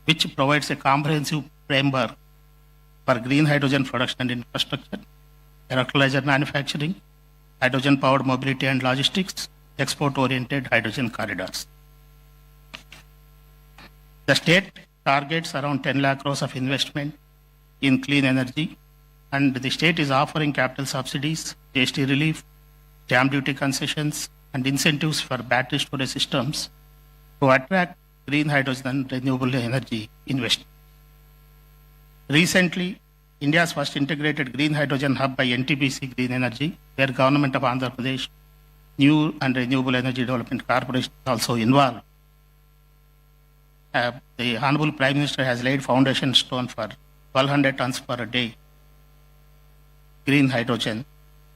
which provides a comprehensive framework for green hydrogen production and infrastructure, electrolyzer manufacturing, hydrogen-powered mobility and logistics, export-oriented hydrogen corridors. The state targets around 10 lakh crores of investment in clean energy, and the state is offering capital subsidies, GST relief, stamp duty concessions, and incentives for battery storage systems to attract green hydrogen and renewable energy investment. Recently, India's first integrated green hydrogen hub by NTPC Green Energy, where Government of Andhra Pradesh New and Renewable Energy Development Corporation is also involved. The Honorable Prime Minister has laid foundation stone for 1,200 tons per day green hydrogen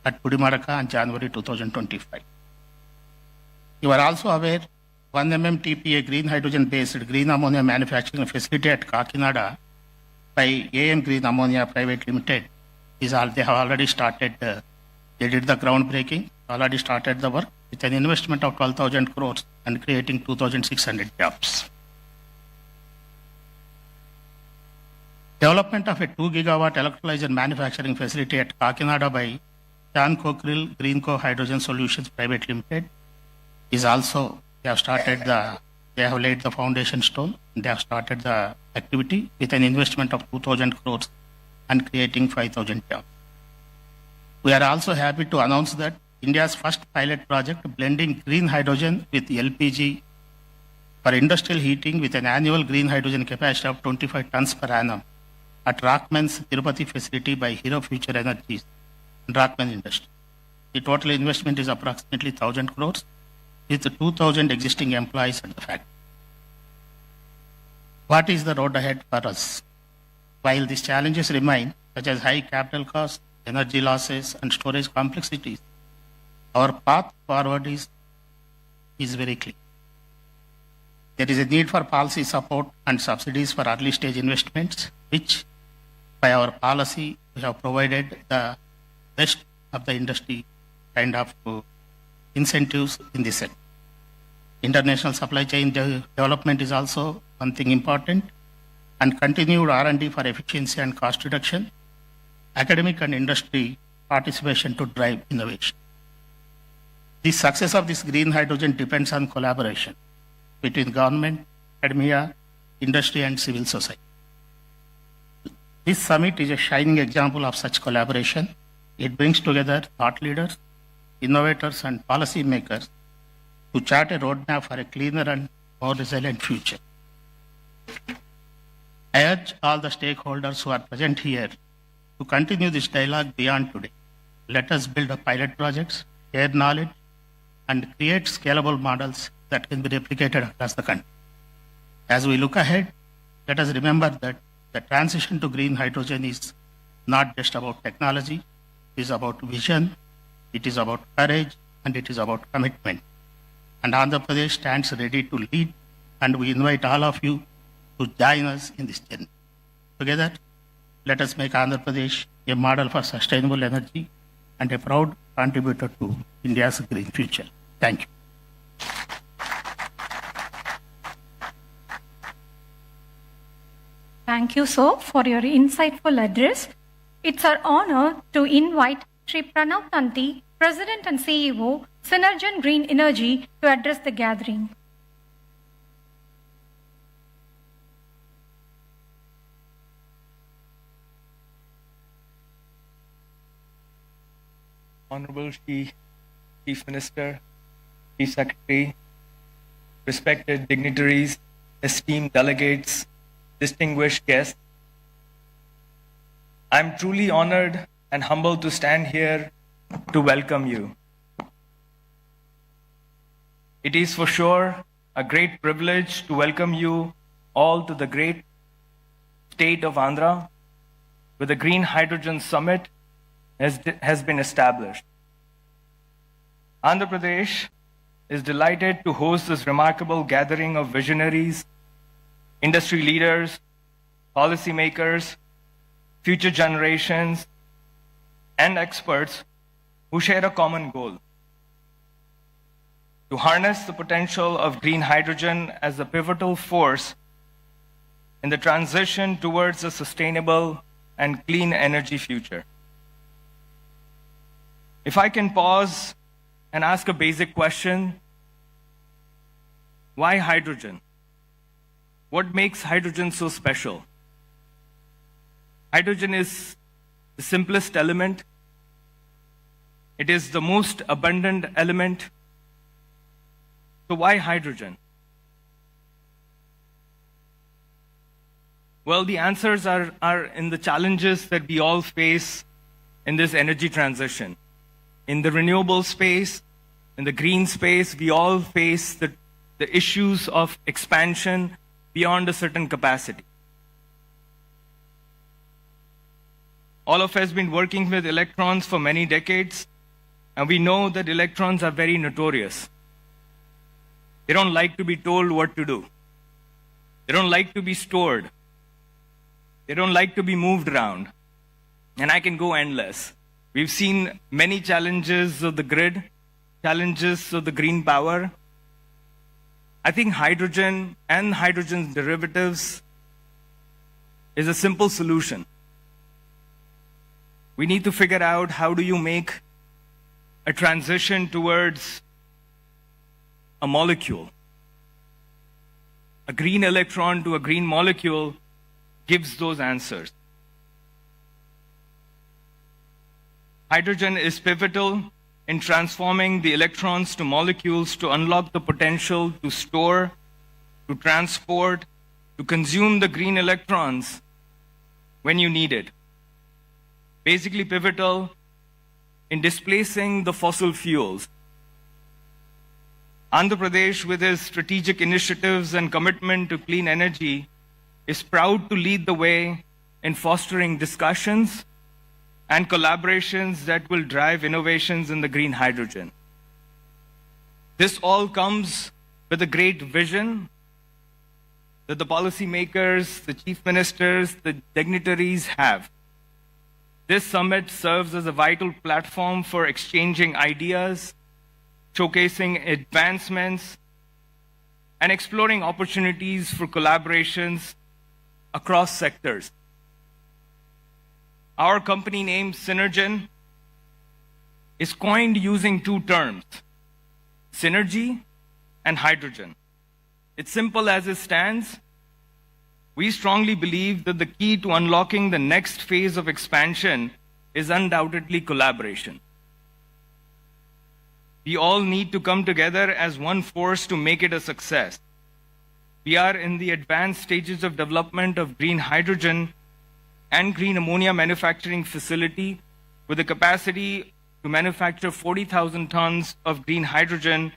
at Pudimadaka in January 2025. You are also aware 1 MMTPA green hydrogen based green ammonia manufacturing facility at Kakinada by AM Green Ammonia Private Limited they have already started, they did the groundbreaking, already started the work with an investment of 12,000 crores and creating 2,600 jobs. Development of a 2 gigawatt electrolyzer manufacturing facility at Kakinada by Chan Cockerill Greenco Hydrogen Solutions Private Limited is also, they have laid the foundation stone, they have started the activity with an investment of 2,000 crores and creating 5,000 jobs. We are also happy to announce that India's first pilot project blending green hydrogen with LPG for industrial heating with an annual green hydrogen capacity of 25 tons per annum at Rockman's Tirupati facility by Hero Future Energies and Rockman Industry. The total investment is approximately 1,000 crores with 2,000 existing employees at the factory. What is the road ahead for us? While these challenges remain, such as high capital costs, energy losses, and storage complexities, our path forward is very clear. There is a need for policy support and subsidies for early stage investments, which by our policy we have provided the best of the industry kind of incentives in this sector. International supply chain development is also one thing important, and continued R&D for efficiency and cost reduction, academic and industry participation to drive innovation. The success of this green hydrogen depends on collaboration between government, academia, industry, and civil society. This summit is a shining example of such collaboration. It brings together thought leaders, innovators, and policy makers to chart a roadmap for a cleaner and more resilient future. I urge all the stakeholders who are present here to continue this dialogue beyond today. Let us build up pilot projects, share knowledge, and create scalable models that can be replicated across the country. As we look ahead, let us remember that the transition to green hydrogen is not just about technology, it is about vision, it is about courage, and it is about commitment. And Andhra Pradesh stands ready to lead, and we invite all of you to join us in this journey. Together, let us make Andhra Pradesh a model for sustainable energy and a proud contributor to India's green future. Thank you. Thank you, sir, for your insightful address. It's our honor to invite Sri Pranav Tanti, President and CEO, Synergen Green Energy, to address the gathering. Honorable Chief Minister, Chief Secretary, respected dignitaries, esteemed delegates, distinguished guests, I'm truly honored and humbled to stand here to welcome you. It is for sure a great privilege to welcome you all to the great state of Andhra, where the Green Hydrogen Summit has been established. Andhra Pradesh is delighted to host this remarkable gathering of visionaries, industry leaders, policymakers, future generations, and experts who share a common goal: to harness the potential of green hydrogen as a pivotal force in the transition towards a sustainable and clean energy future. If I can pause and ask a basic question, why hydrogen? What makes hydrogen so special? Hydrogen is the simplest element. It is the most abundant element. So why hydrogen? Well, the answers are in the challenges that we all face in this energy transition. In the renewable space, in the green space, we all face the issues of expansion beyond a certain capacity. All of us have been working with electrons for many decades, and we know that electrons are very notorious. They don't like to be told what to do. They don't like to be stored. They don't like to be moved around. And I can go endless. We've seen many challenges of the grid, challenges of the green power. I think hydrogen and hydrogen's derivatives is a simple solution. We need to figure out how do you make a transition towards a molecule. A green electron to a green molecule gives those answers. Hydrogen is pivotal in transforming the electrons to molecules to unlock the potential to store, to transport, to consume the green electrons when you need it. Basically pivotal in displacing the fossil fuels. Andhra Pradesh, with its strategic initiatives and commitment to clean energy, is proud to lead the way in fostering discussions and collaborations that will drive innovations in the green hydrogen. This all comes with a great vision that the policymakers, the chief ministers, the dignitaries have. This summit serves as a vital platform for exchanging ideas, showcasing advancements, and exploring opportunities for collaborations across sectors. Our company name, Synergen, is coined using two terms, synergy and hydrogen. It's simple as it stands. we strongly believe that the key to unlocking the next phase of expansion is undoubtedly collaboration. We all need to come together as one force to make it a success. We are in the advanced stages of development of green hydrogen and green ammonia manufacturing facility with the capacity to manufacture 40,000 tons of green hydrogen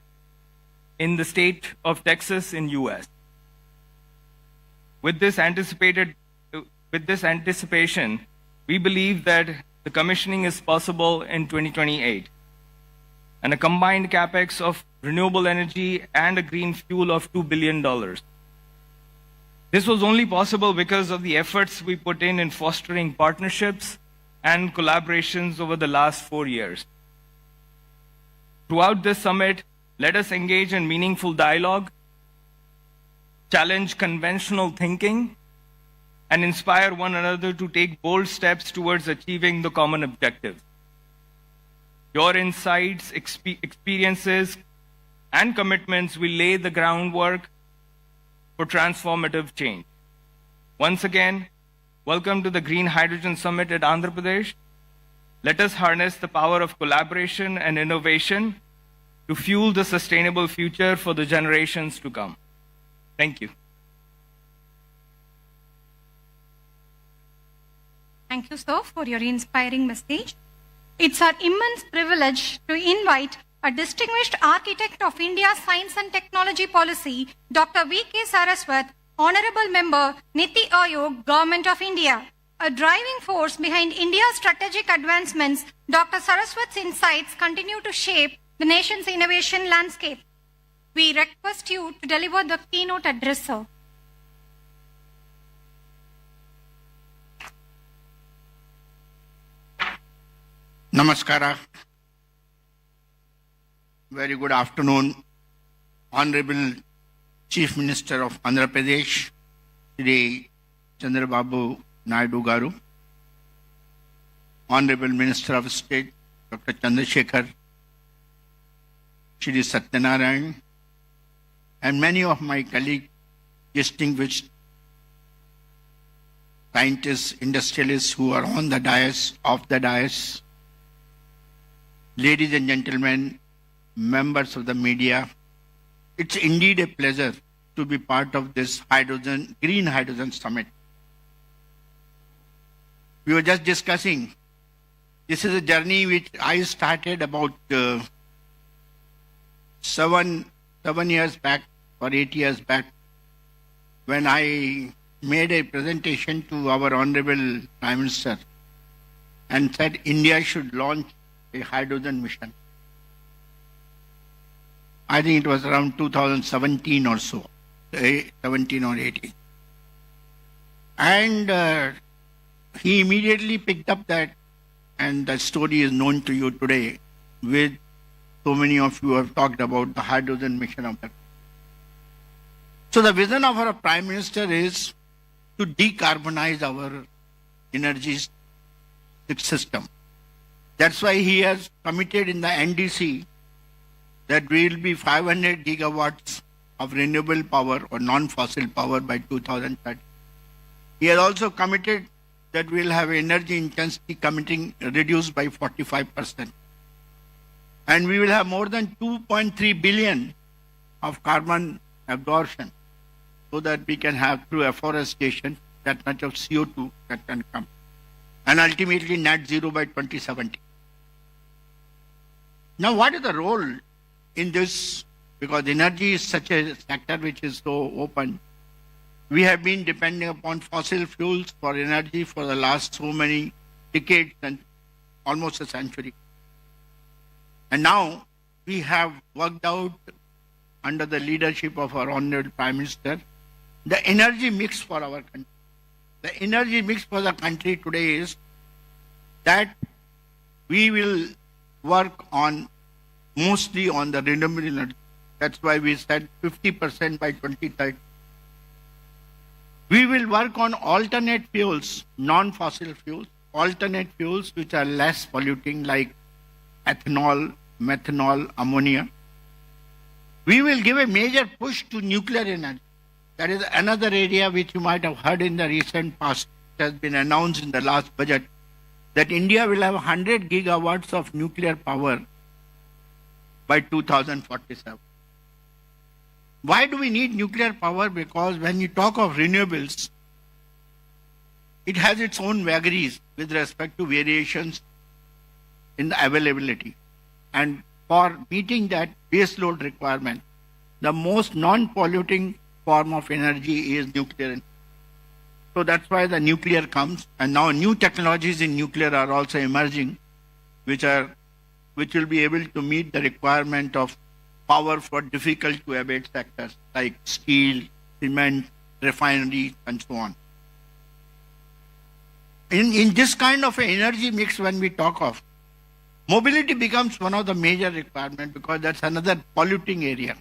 in the state of Texas in US. With this anticipation, we believe that the commissioning is possible in 2028, and a combined capex of renewable energy and a green fuel of $2 billion. This was only possible because of the efforts we put in fostering partnerships and collaborations over the last 4 years. Throughout this summit, let us engage in meaningful dialogue, challenge conventional thinking, and inspire one another to take bold steps towards achieving the common objective. Your insights, experiences, and commitments will lay the groundwork for transformative change. Once again, welcome to the Green Hydrogen Summit at Andhra Pradesh. Let us harness the power of collaboration and innovation to fuel the sustainable future for the generations to come. Thank you. Thank you, sir, for your inspiring message. It's our immense privilege to invite a distinguished architect of India's science and technology policy, Dr. V.K. Saraswat, Honorable Member, Niti Aayog, Government of India. A driving force behind India's strategic advancements, Dr. Saraswat's insights continue to shape the nation's innovation landscape. We request you to deliver the keynote address, sir. Namaskara. Very good afternoon, Honorable Chief Minister of Andhra Pradesh, Shri Chandrababu Naidu Garu, Honorable Minister of State, Dr. Chandrasekhar, Shri Satyanarayan, and many of my colleagues, distinguished scientists, industrialists who are on the dais, off the dais, ladies and gentlemen, members of the media, it's indeed a pleasure to be part of this Green Hydrogen Summit. We were just discussing, this is a journey which I started about 7 years back or 8 years back, when I made a presentation to our Honorable Prime Minister and said India should launch a hydrogen mission. I think it was around 2017 or so, 17 or 18. And he immediately picked up that, and the story is known to you today, with so many of you have talked about the hydrogen mission of that. So the vision of our Prime Minister is to decarbonize our energy system. That's why he has committed in the NDC that we will be 500 gigawatts of renewable power or non-fossil power by 2030. He has also committed that we will have energy intensity reduced by 45%. And we will have more than 2.3 billion of carbon absorption, so that we can have, through afforestation, that much of CO2 that can come. And ultimately net zero by 2070. Now what is the role in this? Because energy is such a sector which is so open. We have been depending upon fossil fuels for energy for the last so many decades and almost a century. And now we have worked out, under the leadership of our Honorable Prime Minister, the energy mix for our country. The energy mix for the country today is that we will work on mostly on the renewable energy. That's why we said 50% by 2030. We will work on alternate fuels, non-fossil fuels, alternate fuels which are less polluting, like ethanol, methanol, ammonia. We will give a major push to nuclear energy. That is another area which you might have heard in the recent past. It has been announced in the last budget that India will have 100 gigawatts of nuclear power by 2047. Why do we need nuclear power? Because when you talk of renewables, it has its own vagaries with respect to variations in the availability. And for meeting that base load requirement, the most non-polluting form of energy is nuclear. So that's why the nuclear comes, and now new technologies in nuclear are also emerging, which will be able to meet the requirement of power for difficult to abate sectors like steel, cement, refineries, and so on. In this kind of an energy mix, when we talk of, mobility becomes one of the major requirements because that's another polluting area.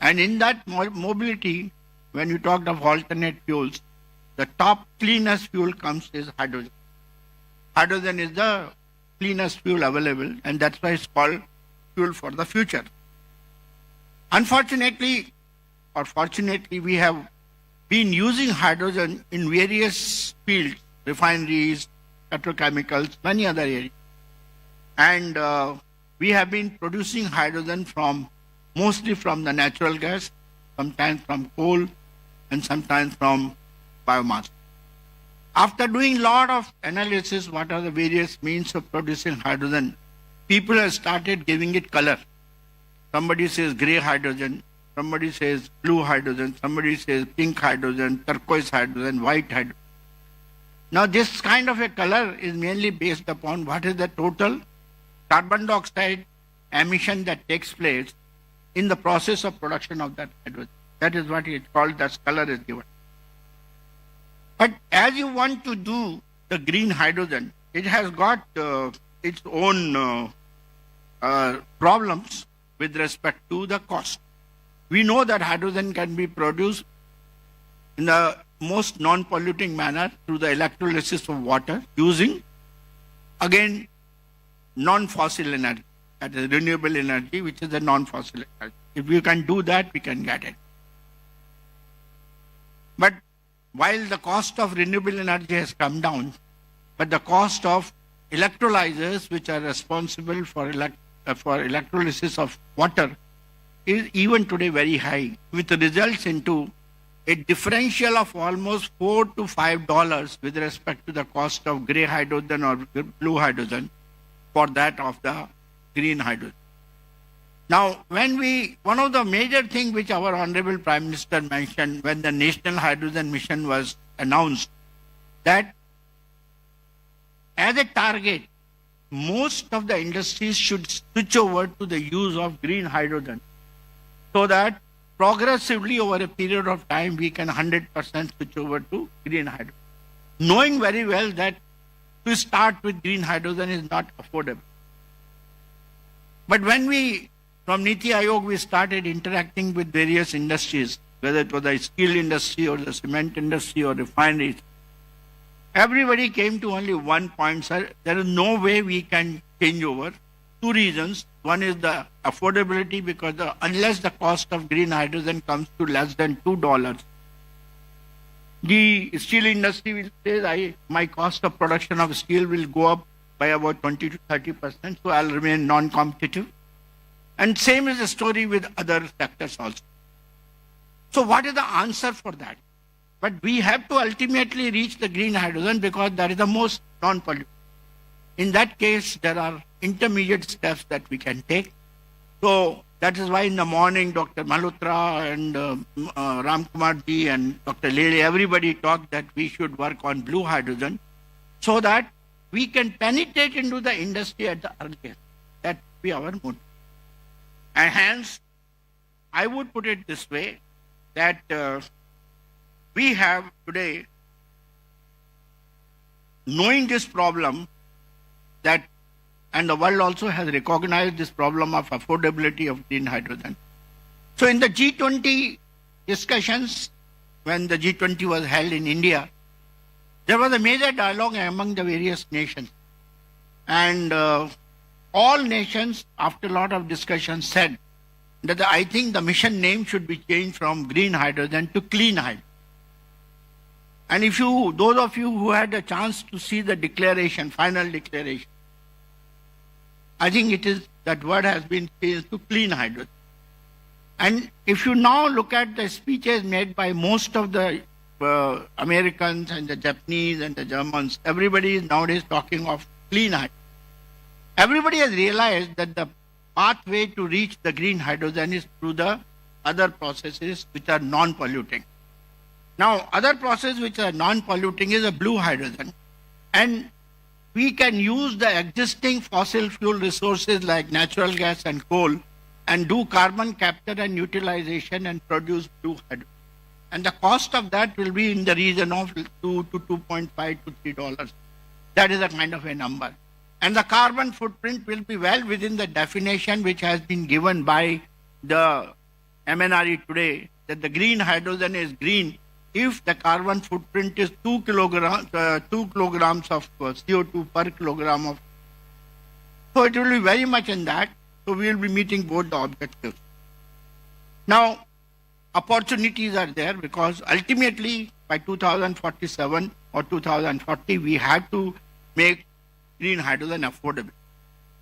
And in that mobility, when you talked of alternate fuels, the top cleanest fuel comes is hydrogen. Hydrogen is the cleanest fuel available, and that's why it's called fuel for the future. Unfortunately, or fortunately, we have been using hydrogen in various fields, refineries, petrochemicals, many other areas. And we have been producing hydrogen mostly from the natural gas, sometimes from coal, and sometimes from biomass. After doing a lot of analysis, what are the various means of producing hydrogen, people have started giving it color. Somebody says gray hydrogen, somebody says blue hydrogen, somebody says pink hydrogen, turquoise hydrogen, white hydrogen. Now this kind of a color is mainly based upon what is the total carbon dioxide emission that takes place in the process of production of that hydrogen. That is what it's called, that color is given. But as you want to do the green hydrogen, it has got its own problems with respect to the cost. We know that hydrogen can be produced in the most non-polluting manner through the electrolysis of water using, again, non-fossil energy, that is renewable energy, which is a non-fossil energy. If we can do that, we can get it. But while the cost of renewable energy has come down, but the cost of electrolyzers, which are responsible for electrolysis of water, is even today very high, which results into a differential of almost $4 to $5 with respect to the cost of gray hydrogen or blue hydrogen for that of the green hydrogen. Now, one of the major things which our Honorable Prime Minister mentioned when the National Hydrogen Mission was announced, that as a target, most of the industries should switch over to the use of green hydrogen so that progressively over a period of time we can 100% switch over to green hydrogen. Knowing very well that to start with green hydrogen is not affordable. But when from Niti Aayog, we started interacting with various industries, whether it was the steel industry or the cement industry or refineries. Everybody came to only one point, sir, there is no way we can change over. Two reasons. One is the affordability, because unless the cost of green hydrogen comes to less than $2, the steel industry will say, my cost of production of steel will go up by about 20 to 30%, so I'll remain non-competitive. And same is the story with other sectors also. So what is the answer for that? But we have to ultimately reach the green hydrogen because that is the most non-polluting. In that case, there are intermediate steps that we can take. So that is why in the morning, Dr. Malhotra and Ram Kumar ji and Dr. Lele, everybody talked that we should work on blue hydrogen so that we can penetrate into the industry at the earliest. That will be our motive. And hence, I would put it this way, that we have today, knowing this problem, that, and the world also has recognized this problem of affordability of green hydrogen. So in the G20 discussions, when the G20 was held in India, there was a major dialogue among the various nations. And all nations, after a lot of discussion, said that I think the mission name should be changed from green hydrogen to clean hydrogen. And if you, those of you who had a chance to see the declaration, final declaration, I think it is, that word has been changed to clean hydrogen. And if you now look at the speeches made by most of the Americans and the Japanese and the Germans, everybody is nowadays talking of clean hydrogen. Everybody has realized that the pathway to reach the green hydrogen is through the other processes which are non-polluting. Now, other process which are non-polluting is a blue hydrogen. And we can use the existing fossil fuel resources like natural gas and coal and do carbon capture and utilization and produce blue hydrogen. And the cost of that will be in the region of $2 to $2.5 to $3. That is a kind of a number. And the carbon footprint will be well within the definition which has been given by the MNRE today, that the green hydrogen is green if the carbon footprint is 2 kilograms of CO2 per kilogram of. So it will be very much in that. So we will be meeting both the objectives. Now, opportunities are there because ultimately by 2047 or 2040, we have to make green hydrogen affordable.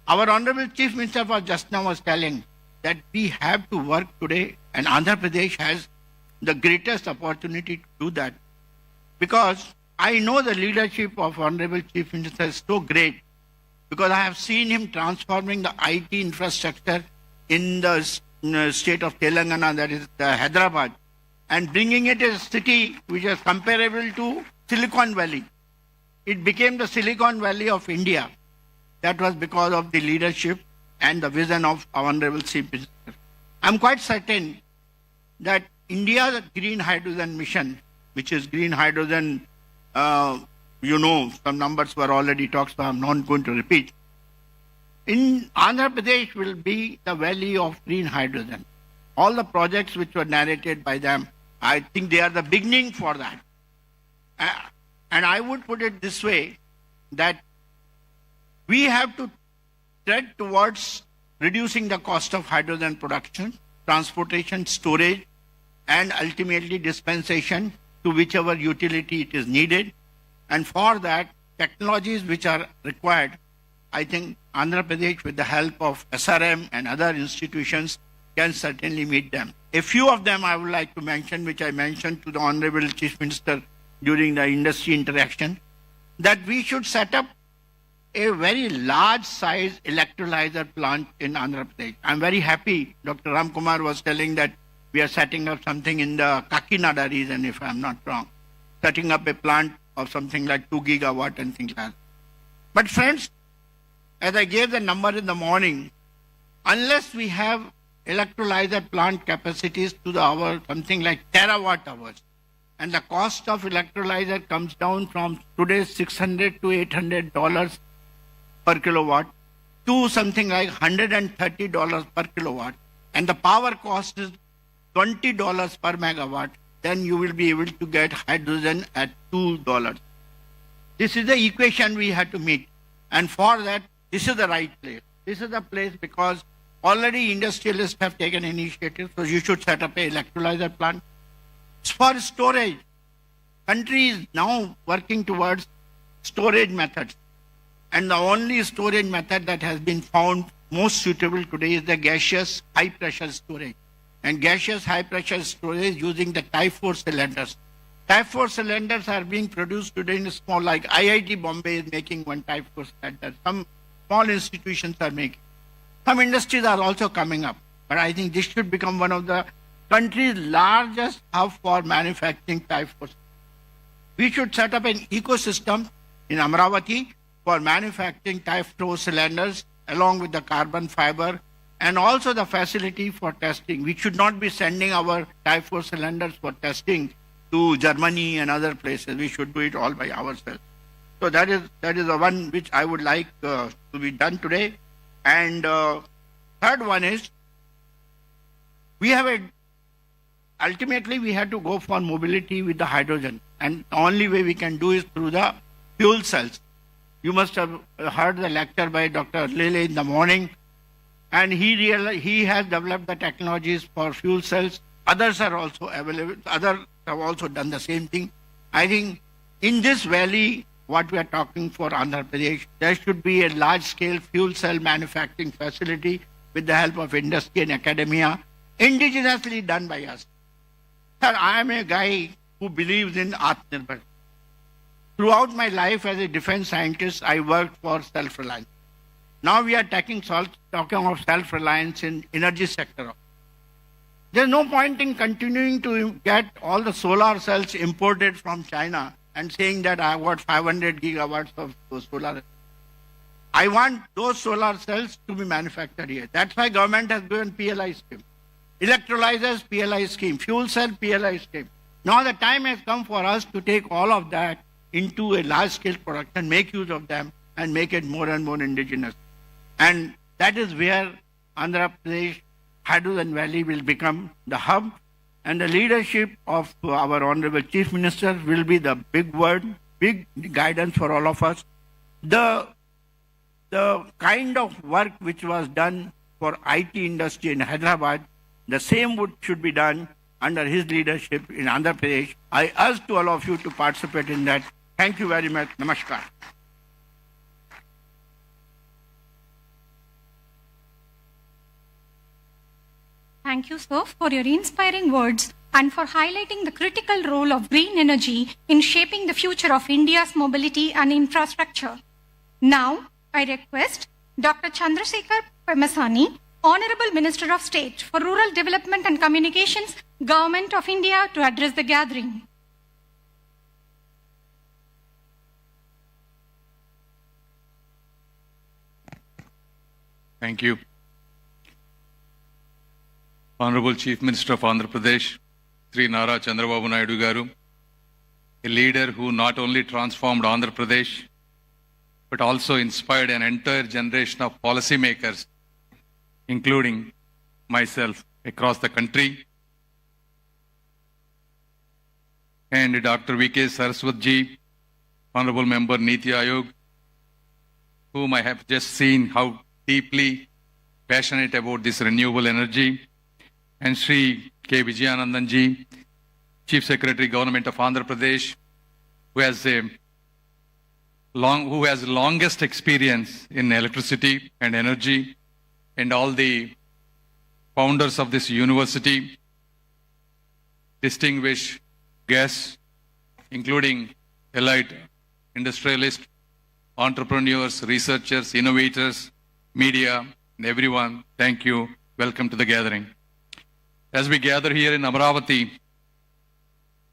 Our Honorable Chief Minister just now was telling that we have to work today, and Andhra Pradesh has the greatest opportunity to do that. Because I know the leadership of Honorable Chief Minister is so great, because I have seen him transforming the IT infrastructure in the state of Telangana, that is Hyderabad, and bringing it as a city which is comparable to Silicon Valley. It became the Silicon Valley of India. That was because of the leadership and the vision of our Honorable Chief Minister. I'm quite certain that India's green hydrogen mission, which is green hydrogen, some numbers were already talked, so I'm not going to repeat. In Andhra Pradesh will be the valley of green hydrogen. All the projects which were narrated by them, I think they are the beginning for that. And I would put it this way, that we have to tread towards reducing the cost of hydrogen production, transportation, storage, and ultimately dispensation to whichever utility it is needed. And for that, technologies which are required, I think Andhra Pradesh, with the help of SRM and other institutions, can certainly meet them. A few of them I would like to mention, which I mentioned to the Honorable Chief Minister during the industry interaction, that we should set up a very large size electrolyzer plant in Andhra Pradesh. I'm very happy Dr. Ram Kumar was telling that we are setting up something in the Kakinada region, if I'm not wrong, setting up a plant of something like 2 gigawatt and things like that. But friends, as I gave the number in the morning, unless we have electrolyzer plant capacities to the hour, something like terawatt hours, and the cost of electrolyzer comes down from today's $600 to $800 per kilowatt to something like $130 per kilowatt, and the power cost is $20 per megawatt, then you will be able to get hydrogen at $2. This is the equation we have to meet. And for that, this is the right place. This is the place because already industrialists have taken initiative, so you should set up an electrolyzer plant. For storage, country is now working towards storage methods. And the only storage method that has been found most suitable today is the gaseous high pressure storage. And gaseous high pressure storage using the Type 4 cylinders. Type 4 cylinders are being produced today in small, like IIT Bombay is making one Type 4 cylinder. Some small institutions are making. Some industries are also coming up. But I think this should become one of the country's largest hub for manufacturing Type 4. We should set up an ecosystem in Amravati for manufacturing Type 4 cylinders along with the carbon fiber and also the facility for testing. We should not be sending our Type 4 cylinders for testing to Germany and other places. We should do it all by ourselves. So that is the one which I would like to be done today. And third one is, ultimately we have to go for mobility with the hydrogen. And the only way we can do is through the fuel cells. You must have heard the lecture by Dr. Lele in the morning. and he has developed the technologies for fuel cells. Others are also available. Others have also done the same thing. I think in this valley, what we are talking for Andhra Pradesh, there should be a large-scale fuel cell manufacturing facility with the help of industry and academia, indigenously done by us. Sir, I am a guy who believes in Atmanirbhar. Throughout my life as a defense scientist, I worked for self-reliance. Now we are talking of self-reliance in energy sector. There's no point in continuing to get all the solar cells imported from China and saying that I got 500 gigawatts of solar. I want those solar cells to be manufactured here. That's why government has given PLI scheme. Electrolyzers PLI scheme, fuel cell PLI scheme. Now the time has come for us to take all of that into a large-scale production, make use of them, and make it more and more indigenous. And that is where Andhra Pradesh Hydrogen Valley will become the hub, and the leadership of our Honorable Chief Minister will be the big word, big guidance for all of us. The kind of work which was done for IT industry in Hyderabad, the same should be done under his leadership in Andhra Pradesh. I urge to all of you to participate in that. Thank you very much. Namaskar. Thank you, sir, for your inspiring words and for highlighting the critical role of green energy in shaping the future of India's mobility and infrastructure. Now, I request Dr. Chandrasekhar Pemasani, Honorable Minister of State for Rural Development and Communications, Government of India, to address the gathering. Thank you. Honorable Chief Minister of Andhra Pradesh, Sri Nara Chandrababu Naidu Garu, a leader who not only transformed Andhra Pradesh, but also inspired an entire generation of policymakers, including myself, across the country. And Dr. V.K. Saraswatji, Honorable Member Niti Aayog, whom I have just seen how deeply passionate about this renewable energy, and Sri K. Vijayanandanji, Chief Secretary, Government of Andhra Pradesh, who has longest experience in electricity and energy, and all the founders of this university, distinguished guests, including elite industrialists, entrepreneurs, researchers, innovators, media, and everyone, thank you. Welcome to the gathering. As we gather here in Amaravati,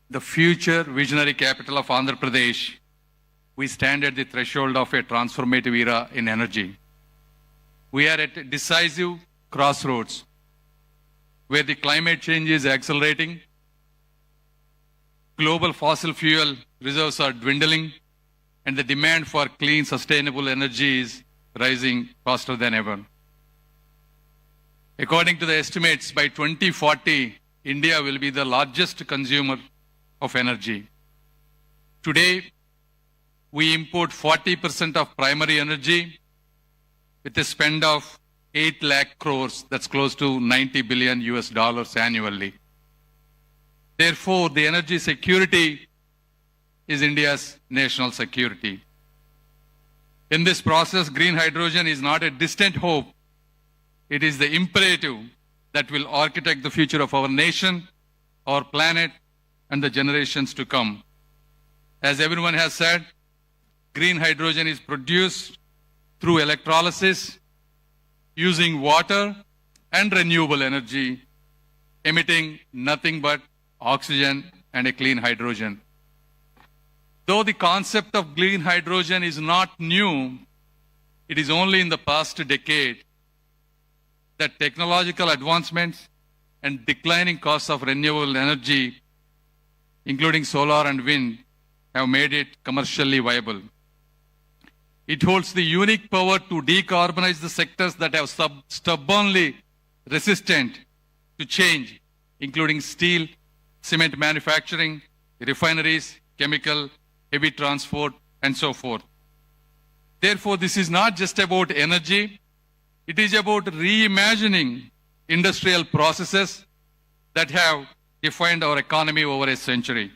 the future visionary capital of Andhra Pradesh, we stand at the threshold of a transformative era in energy. We are at a decisive crossroads where the climate change is accelerating, global fossil fuel reserves are dwindling, and the demand for clean, sustainable energy is rising faster than ever. According to the estimates, by 2040, India will be the largest consumer of energy. Today, we import 40% of primary energy with a spend of 8 lakh crores, that's close to $90 billion annually. Therefore, the energy security is India's national security. In this process, green hydrogen is not a distant hope. It is the imperative that will architect the future of our nation, our planet, and the generations to come. As everyone has said, green hydrogen is produced through electrolysis, using water and renewable energy, emitting nothing but oxygen and a clean hydrogen. Though the concept of green hydrogen is not new, it is only in the past decade that technological advancements and declining costs of renewable energy, including solar and wind, have made it commercially viable. It holds the unique power to decarbonize the sectors that have stubbornly resistant to change, including steel, cement manufacturing, refineries, chemical, heavy transport, and so forth. Therefore, this is not just about energy, It is about reimagining industrial processes that have defined our economy over a century.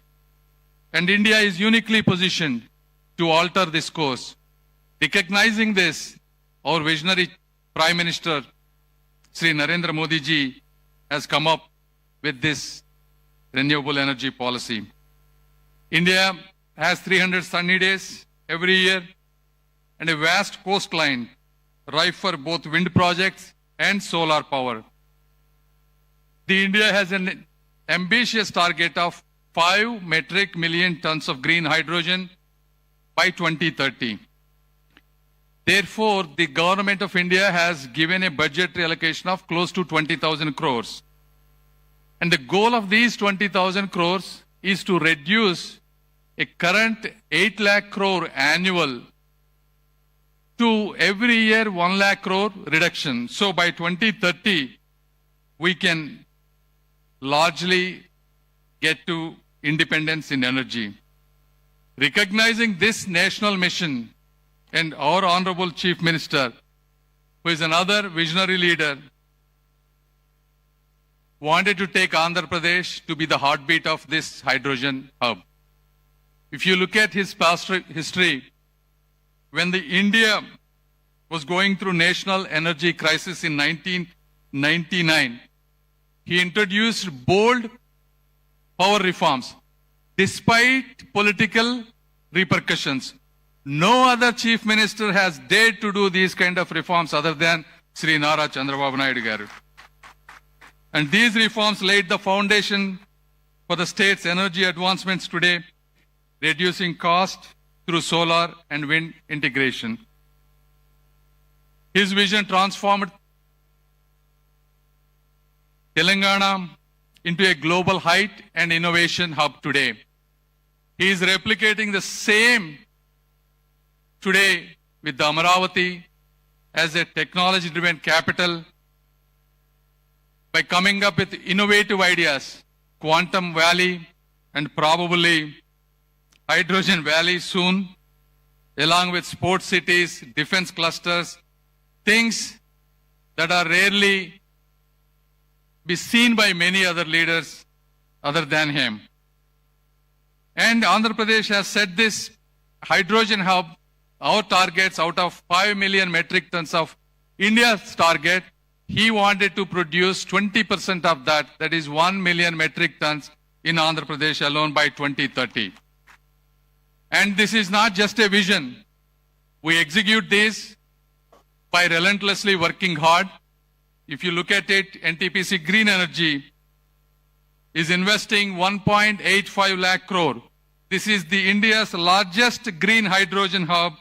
And India is uniquely positioned to alter this course. Recognizing this, our visionary Prime Minister, Sri Narendra Modi ji, has come up with this renewable energy policy. India has 300 sunny days every year and a vast coastline ripe for both wind projects and solar power. The India has an ambitious target of 5 metric million tons of green hydrogen by 2030. Therefore, the government of India has given a budgetary allocation of close to 20,000 crores. And the goal of these 20,000 crores is to reduce a current 8 lakh crore annual to every year 1 lakh crore reduction. So by 2030, we can largely get to independence in energy. Recognizing this national mission, and our Honorable Chief Minister, who is another visionary leader, wanted to take Andhra Pradesh to be the heartbeat of this hydrogen hub. If you look at his past history, when the India was going through national energy crisis in 1999, he introduced bold power reforms despite political repercussions. No other chief minister has dared to do these kind of reforms other than Sri Nara Chandrababu Naidu garu. And these reforms laid the foundation for the state's energy advancements today, reducing cost through solar and wind integration. His vision transformed Telangana into a global height and innovation hub today. He is replicating the same today with the Amaravati as a technology-driven capital by coming up with innovative ideas, Quantum Valley and probably Hydrogen Valley soon, along with sports cities, defense clusters, things that are rarely be seen by many other leaders other than him. And Andhra Pradesh has set this hydrogen hub, our targets out of 5 million metric tons of India's target, he wanted to produce 20% of that, that is 1 million metric tons in Andhra Pradesh alone by 2030. And this is not just a vision. We execute this by relentlessly working hard. If you look at it, NTPC Green Energy is investing 1.85 lakh crore. This is the India's largest green hydrogen hub,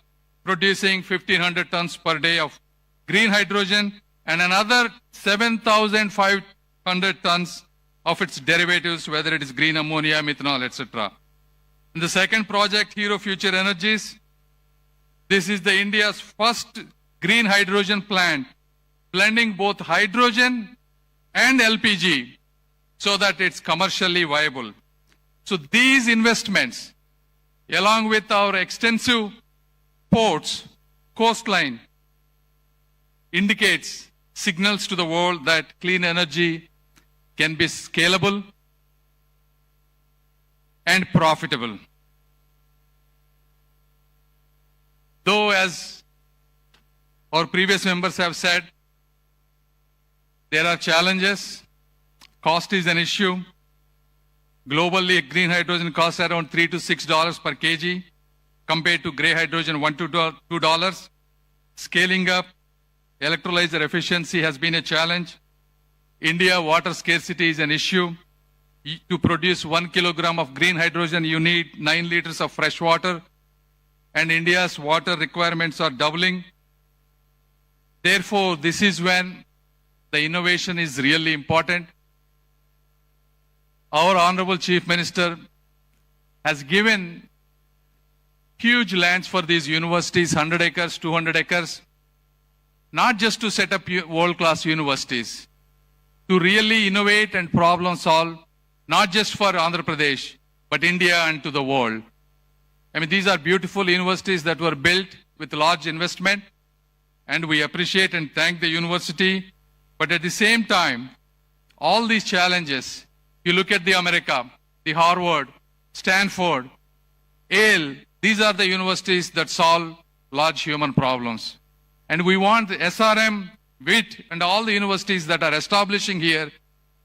producing 1,500 tons per day of green hydrogen and another 7,500 tons of its derivatives, whether it is green ammonia, methanol, etc. And the second project, Hero Future Energies, this is the India's first green hydrogen plant, blending both hydrogen and LPG so that it's commercially viable. So these investments, along with our extensive ports, coastline, indicates signals to the world that clean energy can be scalable and profitable. Though, as our previous members have said, there are challenges. Cost is an issue. Globally, green hydrogen costs around $3 to $6 per kg, compared to gray hydrogen $1 to $2. Scaling up electrolyzer efficiency has been a challenge. India water scarcity is an issue. To produce 1 kilogram of green hydrogen, you need 9 liters of fresh water, and India's water requirements are doubling. Therefore, this is when the innovation is really important. Our Honorable Chief Minister has given huge lands for these universities, 100 acres, 200 acres, not just to set up world-class universities, to really innovate and problem solve, not just for Andhra Pradesh, but India and to the world. I mean, these are beautiful universities that were built with large investment, and we appreciate and thank the university. But at the same time, all these challenges, you look at the America, the Harvard, Stanford, Yale, these are the universities that solve large human problems. And we want the SRM, WIT, and all the universities that are establishing here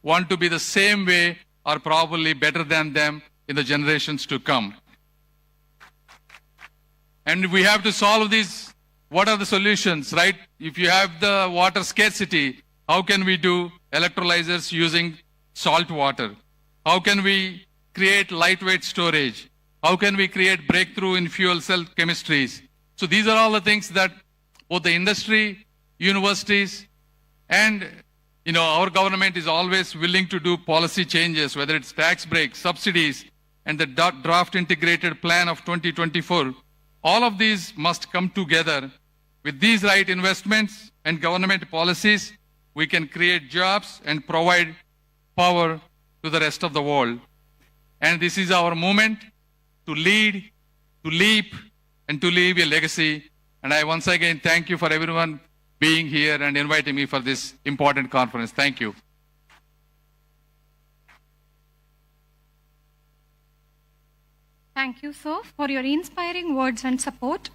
want to be the same way or probably better than them in the generations to come. And we have to solve these. What are the solutions, right? If you have the water scarcity, how can we do electrolyzers using salt water? How can we create lightweight storage? How can we create breakthrough in fuel cell chemistries? So these are all the things that both the industry, universities, and our government is always willing to do policy changes, whether it's tax breaks, subsidies, and the draft integrated plan of 2024. All of these must come together. With these right investments and government policies, we can create jobs and provide power to the rest of the world. And this is our moment to lead, to leap, and to leave a legacy. And I once again thank you for everyone being here and inviting me for this important conference. Thank you. Thank you, sir, for your inspiring words and support.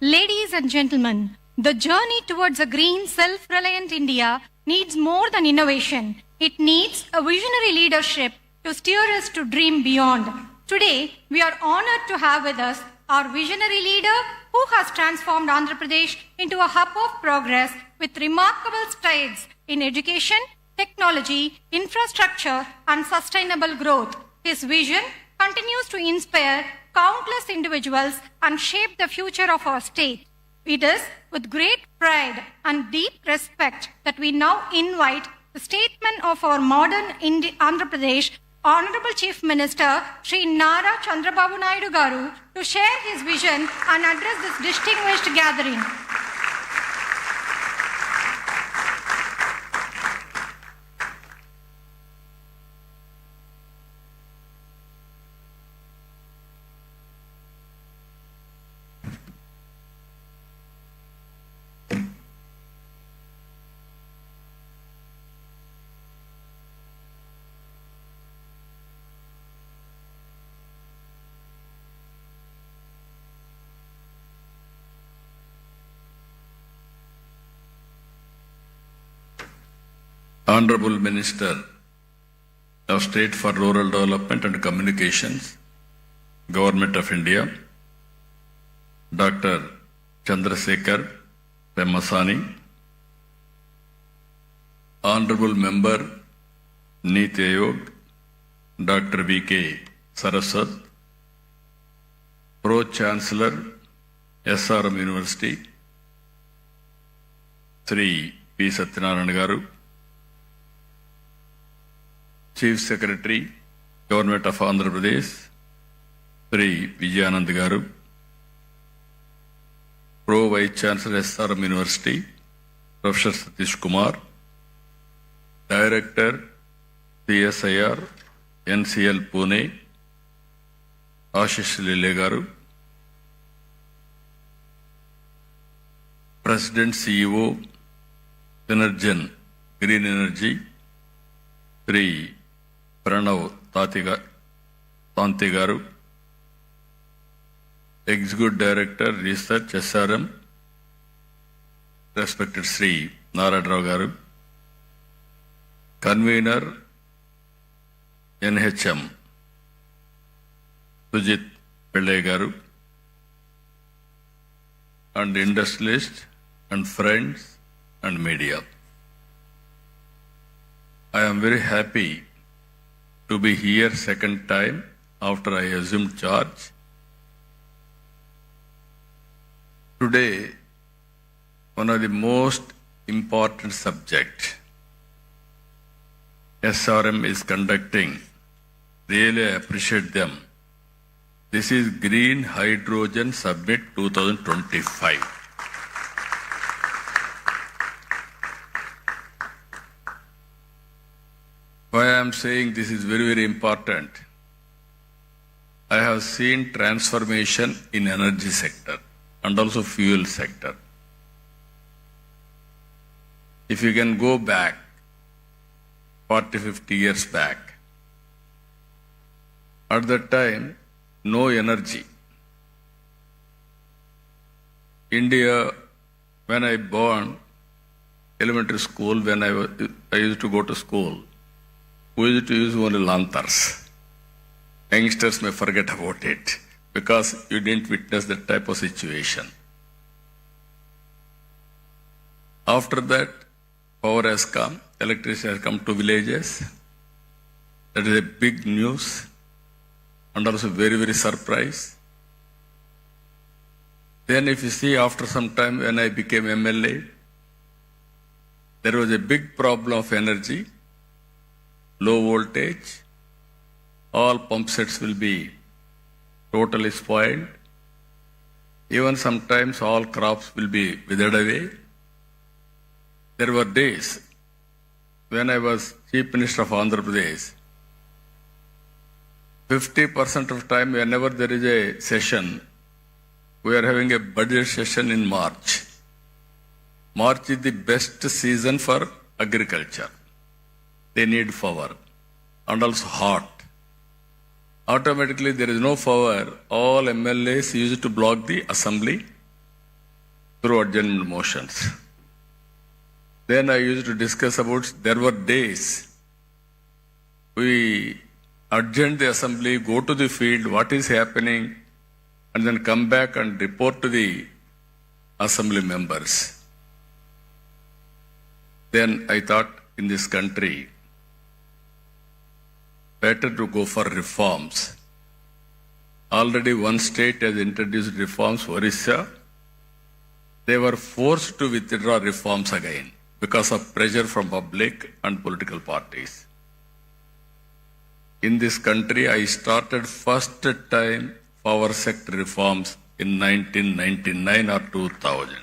Ladies and gentlemen, the journey towards a green, self-reliant India needs more than innovation. It needs a visionary leadership to steer us to dream beyond. Today, we are honored to have with us our visionary leader who has transformed Andhra Pradesh into a hub of progress with remarkable strides in education, technology, infrastructure, and sustainable growth. His vision continues to inspire countless individuals and shape the future of our state. It is with great pride and deep respect that we now invite the statesman of our modern Andhra Pradesh, Honorable Chief Minister Sri Nara Chandrababu Naidu Garu, to share his vision and address this distinguished gathering. Honorable Minister of State for Rural Development and Communications, Government of India, Dr. Chandrasekhar Pemmasani, Honorable Member, Niti Aayog, Dr. V.K. Saraswat, Pro-Chancellor, SRM University, Sri P. Satyanarayana Garu, Chief Secretary, Government of Andhra Pradesh, Sri Vijayanand Garu, Pro Vice Chancellor SRM University, Professor Satish Kumar, Director CSIR NCL Pune, Ashish Lile Garu, President CEO Synergen Green Energy, Sri Pranav Tanti Garu, Executive Director Research SRM, respected Sri Narayana Rao Garu, Convener NHM Sujit Pillai Garu, and industrialists and friends and media. I am very happy to be here second time after I assumed charge. Today, one of the most important subjects SRM is conducting, really I appreciate them. This is Green Hydrogen Summit 2025. Why I am saying this is very, very important. I have seen transformation in energy sector and also fuel sector. if you can go back 40, 50 years back, at that time, no energy. India, when I born, elementary school, when I used to go to school, we used to use only lanterns. Youngsters may forget about it because you didn't witness that type of situation. After that, power has come, electricity has come to villages. That is a big news and also very, very surprise. Then if you see after some time when I became MLA, there was a big problem of energy, low voltage, all pump sets will be totally spoiled. Even sometimes all crops will be withered away. There were days when I was Chief Minister of Andhra Pradesh, 50% of time whenever there is a session, we are having a budget session in March. March is the best season for agriculture. They need power and also hot. Automatically there is no power. All MLAs used to block the assembly through adjournment motions. Then I used to discuss about, there were days we adjourn the assembly, go to the field, what is happening, and then come back and report to the assembly members. Then I thought in this country, better to go for reforms. Already one state has introduced reforms, Orissa. They were forced to withdraw reforms again because of pressure from public and political parties. In this country, I started first time power sector reforms in 1999 or 2000.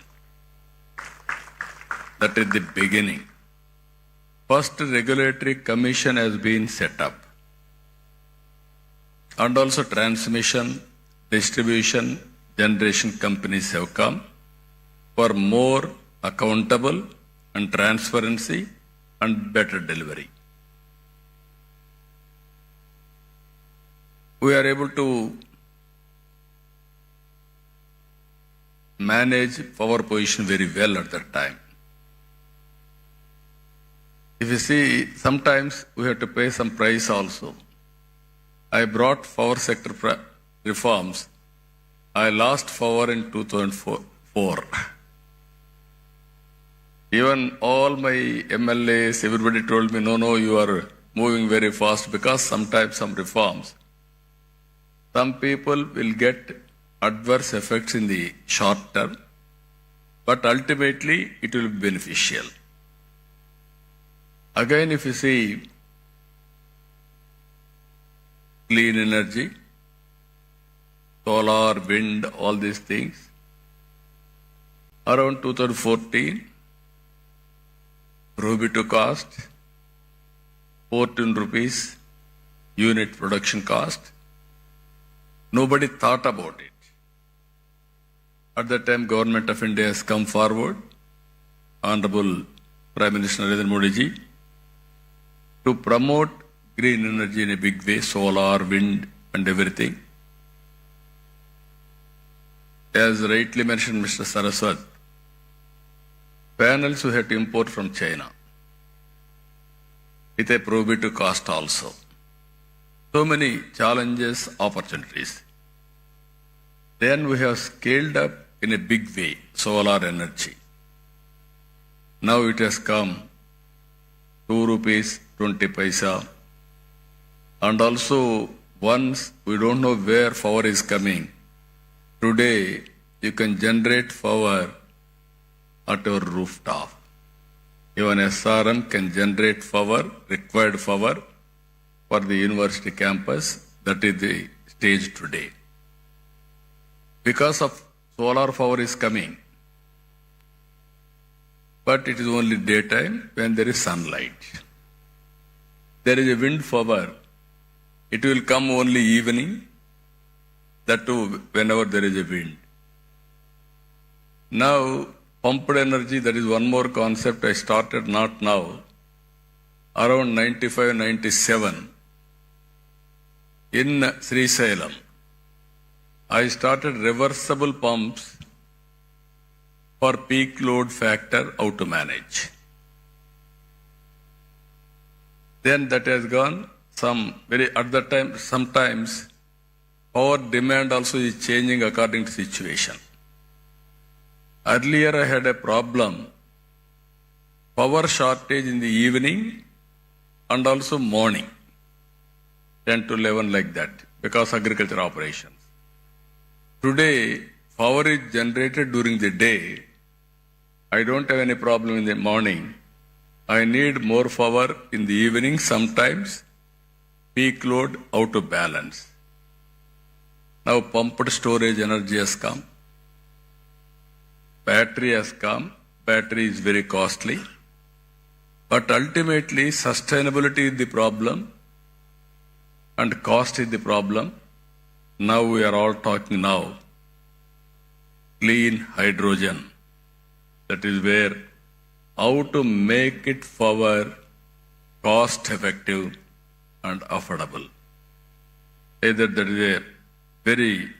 That is the beginning. First regulatory commission has been set up. And also transmission, distribution, generation companies have come for more accountable and transparency and better delivery. We are able to manage power position very well at that time. If you see, sometimes we have to pay some price also. I brought power sector reforms. I lost power in 2004. Even all my MLAs, everybody told me, no, you are moving very fast because sometimes some reforms, some people will get adverse effects in the short term, but ultimately it will be beneficial. Again, if you see clean energy, solar, wind, all these things, around 2014, prohibitive cost, 14 rupees unit production cost. Nobody thought about it. At that time, Government of India has come forward, Honorable Prime Minister Narendra Modi ji, to promote green energy in a big way, solar, wind, and everything. As rightly mentioned Mr. Saraswat, panels we had to import from China with a prohibitive cost also. So many challenges, opportunities. Then we have scaled up in a big way solar energy. Now it has come 2 rupees 20 paisa. And also, once we don't know where power is coming, today you can generate power at your rooftop. Even SRM can generate power, required power for the university campus. That is the stage today. Because of solar power is coming, but it is only daytime when there is sunlight. There is a wind power. It will come only evening, that too whenever there is a wind. Now, pumped energy, that is one more concept I started not now. Around 95, 97, in Sri Salem, I started reversible pumps for peak load factor, how to manage. Then that has gone at the time, sometimes power demand also is changing according to situation. Earlier I had a problem, power shortage in the evening and also morning, 10 to 11 like that, because agriculture operations. Today, power is generated during the day. I don't have any problem in the morning. I need more power in the evening sometimes. Peak load, how to balance. Now pumped storage energy has come. Battery has come. Battery is very costly. But ultimately, sustainability is the problem and cost is the problem. Now we are all talking now. Clean hydrogen. That is where how to make it power cost effective and affordable. Either that is a very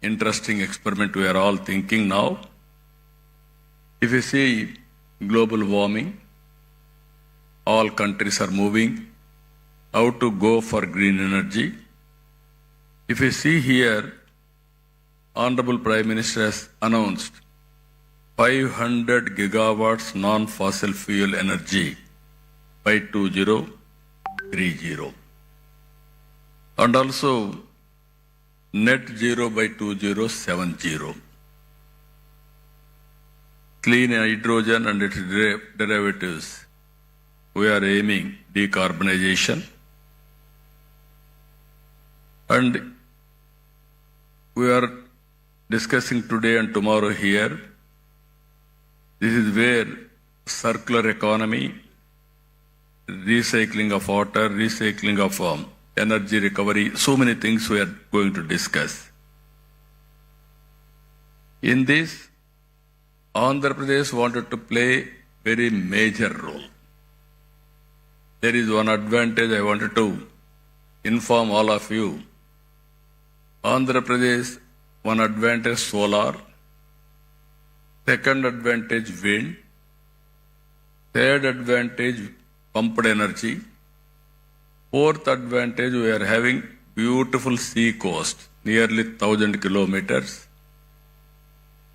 interesting experiment we are all thinking now. If you see global warming, all countries are moving how to go for green energy. If you see here, Honorable Prime Minister has announced 500 gigawatts non-fossil fuel energy by 2030. And also net zero by 2070. Clean hydrogen and its derivatives. We are aiming decarbonization. And we are discussing today and tomorrow here. This is where circular economy, recycling of water, recycling of energy recovery, so many things we are going to discuss. In this, Andhra Pradesh wanted to play very major role. There is one advantage I wanted to inform all of you. Andhra Pradesh, one advantage solar, second advantage wind, third advantage pumped energy, fourth advantage we are having beautiful sea coast, nearly 1,000 kilometers.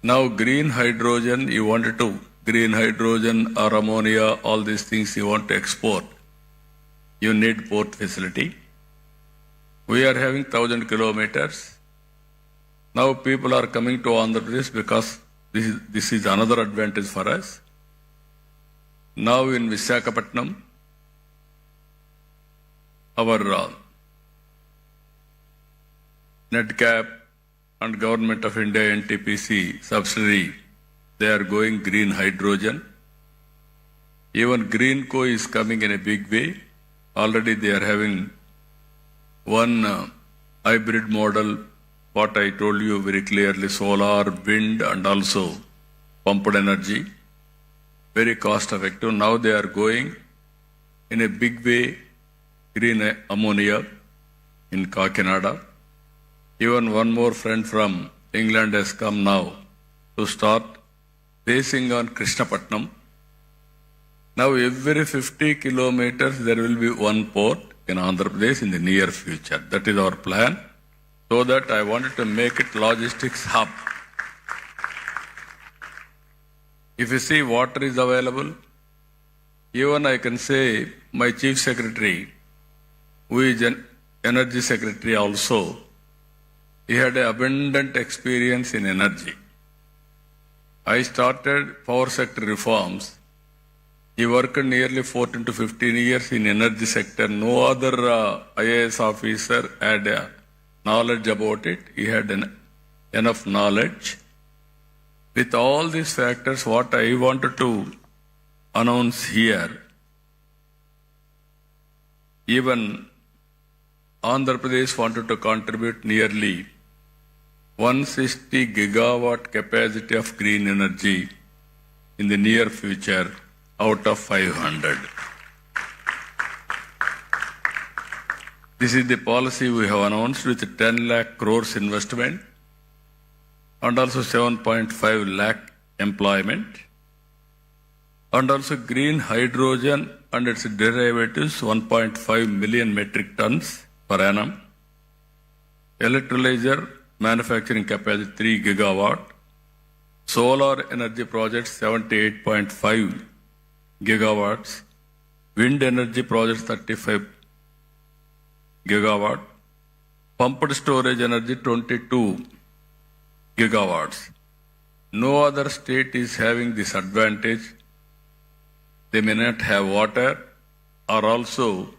Now green hydrogen, you wanted to, green hydrogen or ammonia, all these things you want to export. You need port facility. We are having 1,000 kilometers. Now people are coming to Andhra Pradesh because this is another advantage for us. Now in Visakhapatnam, our NEDCAP and Government of India NTPC subsidiary, they are going green hydrogen. Even Greenco is coming in a big way. Already they are having one hybrid model, what I told you very clearly, solar, wind and also pumped energy. Very cost effective. Now they are going in a big way, green ammonia in Kakinada. Even one more friend from England has come now to start basing on Krishnapatnam. Now every 50 kilometers there will be one port in Andhra Pradesh in the near future. That is our plan. So that I wanted to make it logistics hub. If you see water is available, even I can say my chief secretary, who is an energy secretary also, he had an abundant experience in energy. I started power sector reforms. He worked nearly 14 to 15 years in energy sector. No other IAS officer had knowledge about it. He had enough knowledge. With all these factors, what I wanted to announce here, even Andhra Pradesh wanted to contribute nearly 160 gigawatt capacity of green energy in the near future out of 500. This is the policy we have announced with 10 lakh crores investment and also 7.5 lakh employment, and also green hydrogen and its derivatives 1.5 million metric tons per annum, electrolyzer manufacturing capacity 3 gigawatt, solar energy projects 78.5 gigawatts, wind energy projects 35 gigawatt, pumped storage energy 22 gigawatts. No other state is having this advantage. They may not have water or also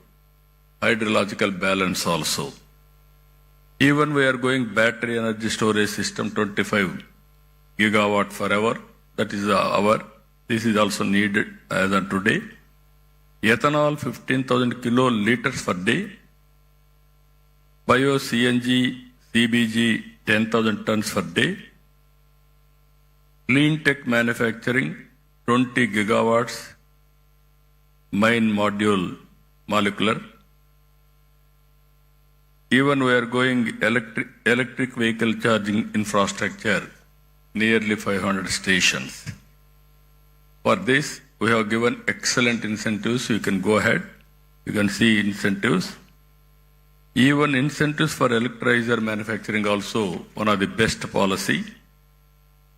hydrological balance also. Even we are going battery energy storage system 25 gigawatt forever. That is our. This is also needed as of today. Ethanol 15,000 kiloliters per day. Bio CNG, CBG 10,000 tons per day. Clean tech manufacturing 20 gigawatts. Mine module molecular. Even we are going electric vehicle charging infrastructure, nearly 500 stations. For this, we have given excellent incentives. You can go ahead. You can see incentives. Even incentives for electrolyzer manufacturing also one of the best policy.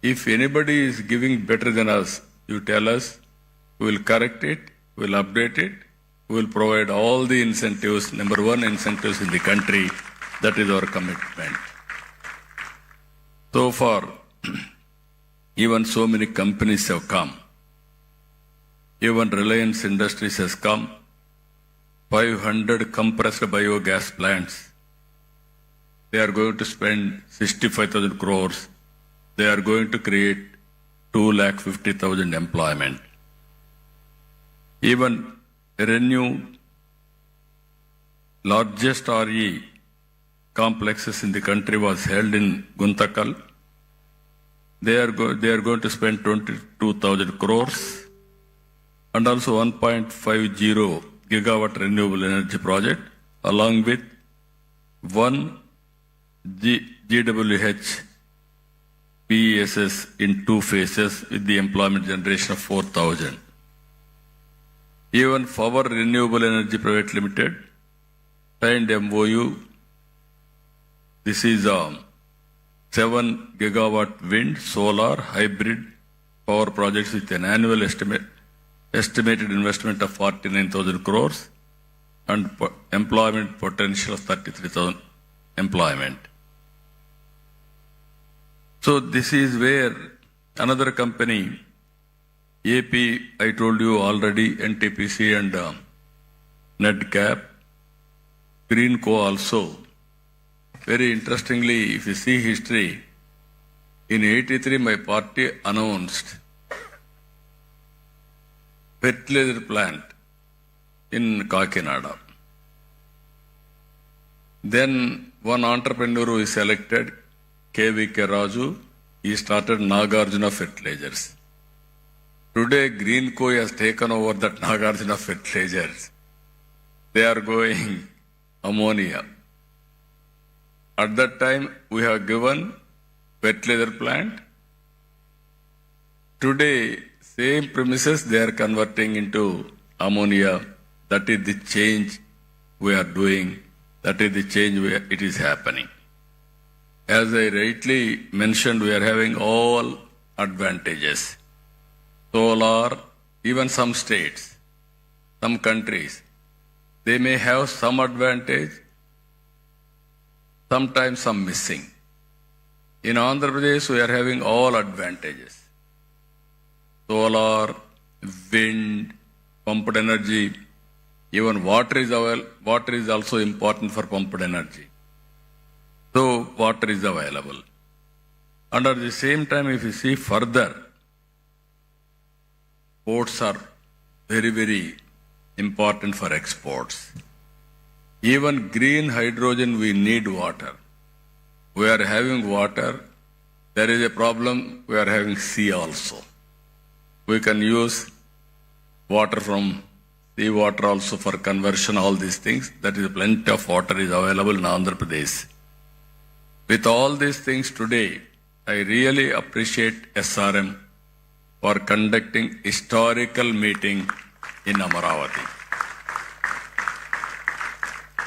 If anybody is giving better than us, you tell us, we will correct it, we will update it, we will provide all the incentives, number one incentives in the country. That is our commitment. So far, even so many companies have come. Even Reliance Industries has come. 500 compressed biogas plants. They are going to spend 65,000 crores. They are going to create 250,000 employment. Even Renew, largest RE complexes in the country, was held in Guntakal. They are going to spend 22,000 crores and also 1.50 gigawatt renewable energy project, along with one GWH PESS in 2 phases with the employment generation of 4,000. Even Power Renewable Energy Private Limited signed MOU. This is 7 gigawatt wind, solar, hybrid power projects with an annual estimated investment of 49,000 crores and employment potential of 33,000 employment. So this is where another company, AP, I told you already, NTPC and NetCap, Greenco also. Very interestingly, if you see history, in 83 my party announced fertilizer plant in Kakinada. Then one entrepreneur who is selected, KVK Raju, he started Nagarjuna Fertilizers. Today, Greenco has taken over that Nagarjuna Fertilizers. They are going ammonia. At that time, we have given fertilizer plant. Today, same premises they are converting into ammonia. That is the change we are doing. That is the change it is happening. As I rightly mentioned, we are having all advantages. Solar, even some states, some countries, they may have some advantage, sometimes some missing. In Andhra Pradesh, we are having all advantages. Solar, wind, pumped energy, even water is also important for pumped energy. So water is available. And at the same time, if you see further, ports are very, very important for exports. Even green hydrogen, we need water. We are having water. There is a problem, we are having sea also. We can use water from seawater also for conversion, all these things. That is plenty of water is available in Andhra Pradesh. With all these things today, I really appreciate SRM for conducting historical meeting in Amaravati.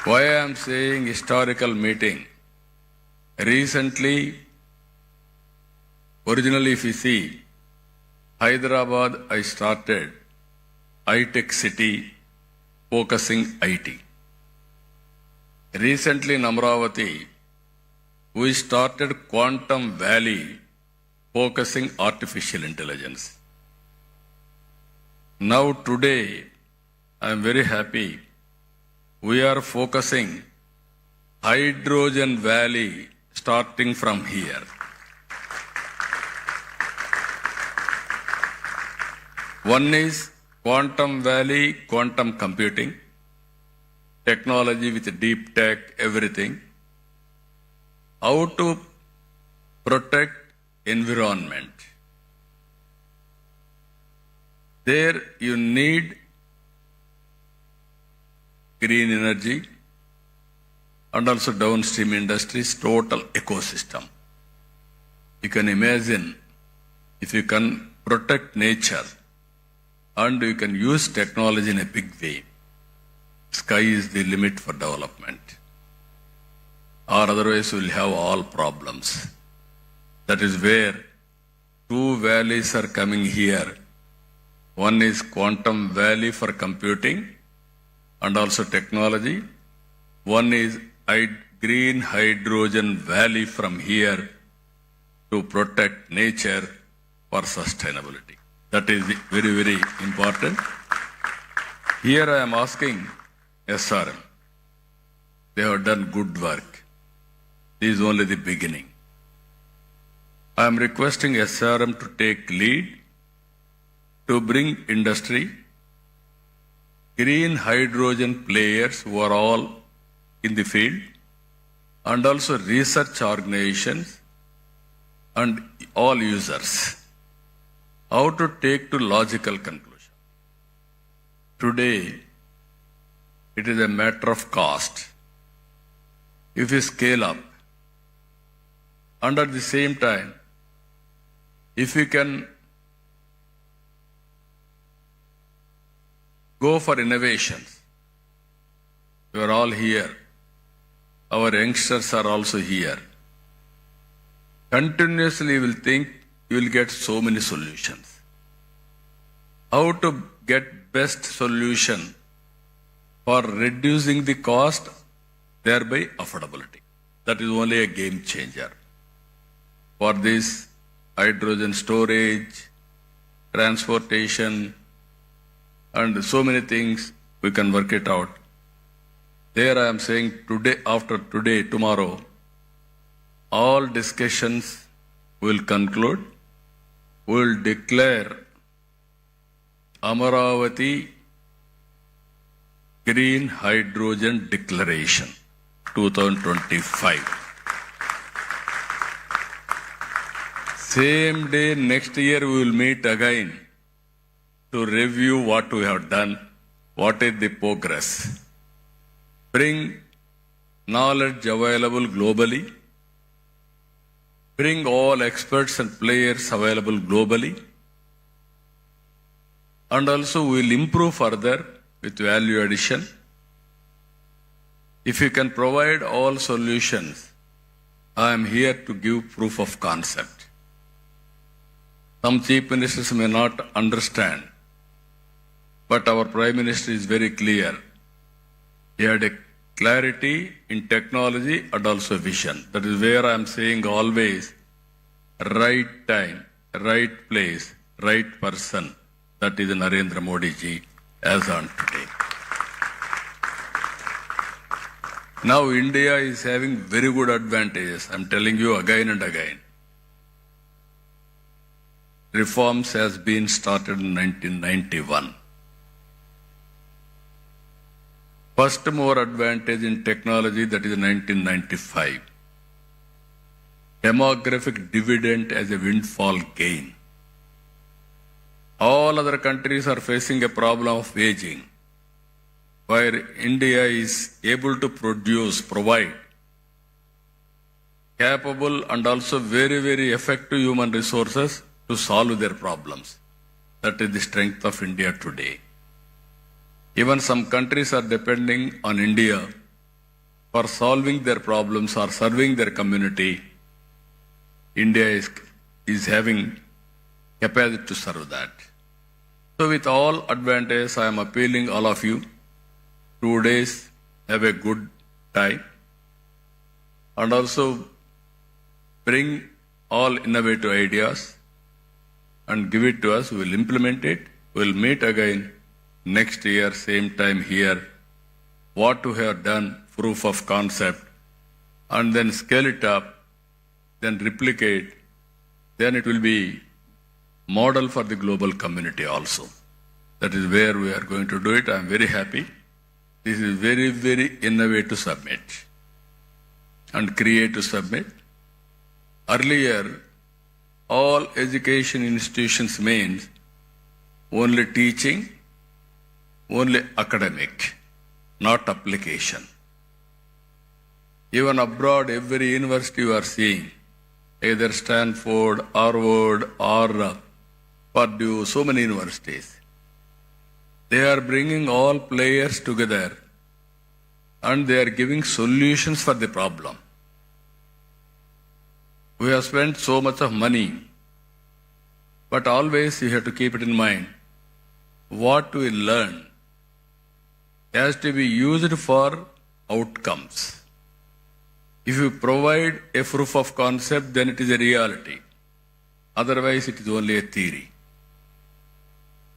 Why I am saying historical meeting? Recently, originally if you see, Hyderabad I started high-tech city focusing IT. Recently in Amaravati, we started Quantum Valley focusing artificial intelligence. Now today, I am very happy. We are focusing Hydrogen Valley starting from here. One is Quantum Valley, quantum computing, technology with deep tech, everything. How to protect environment. There you need green energy and also downstream industries, total ecosystem. You can imagine if you can protect nature and you can use technology in a big way, sky is the limit for development. Or otherwise we'll have all problems. That is where two valleys are coming here. One is Quantum Valley for computing and also technology. One is Green Hydrogen Valley from here to protect nature for sustainability. That is very, very important. Here I am asking SRM. They have done good work. This is only the beginning. I am requesting SRM to take lead to bring industry, green hydrogen players who are all in the field, and also research organizations and all users. How to take to logical conclusion. Today, it is a matter of cost. If you scale up, and at the same time, if we can go for innovations, you are all here. Our youngsters are also here. Continuously you will think you will get so many solutions. How to get best solution for reducing the cost, thereby affordability. That is only a game changer. For this, hydrogen storage, transportation, and so many things, we can work it out. There I am saying today, after today, tomorrow, all discussions will conclude. We will declare Amaravati Green Hydrogen Declaration 2025. Same day, next year, we will meet again to review what we have done, what is the progress. Bring knowledge available globally. Bring all experts and players available globally. And also we will improve further with value addition. If you can provide all solutions, I am here to give proof of concept. Some chief ministers may not understand, but our Prime Minister is very clear. He had a clarity in technology and also vision. That is where I am saying always, right time, right place, right person. That is Narendra Modi ji as on today. Now India is having very good advantages. I am telling you again and again. Reforms has been started in 1991. First mover advantage in technology, that is 1995. Demographic dividend as a windfall gain. All other countries are facing a problem of aging, where India is able to provide capable and also very, very effective human resources to solve their problems. That is the strength of India today. Even some countries are depending on India for solving their problems or serving their community. India is having capacity to serve that. So with all advantage, I am appealing all of you, 2 days, have a good time, and also bring all innovative ideas and give it to us. We will implement it. We will meet again next year, same time here. What we have done, proof of concept, and then scale it up, then replicate, then it will be model for the global community also. That is where we are going to do it. I am very happy. This is very, very innovative summit and creative summit. Earlier, all education institutions means only teaching, only academic, not application. Even abroad, every university you are seeing, either Stanford, Harvard, or Purdue, so many universities, they are bringing all players together and they are giving solutions for the problem. We have spent so much of money, but always you have to keep it in mind. What we learn has to be used for outcomes. If you provide a proof of concept, then it is a reality. Otherwise, it is only a theory.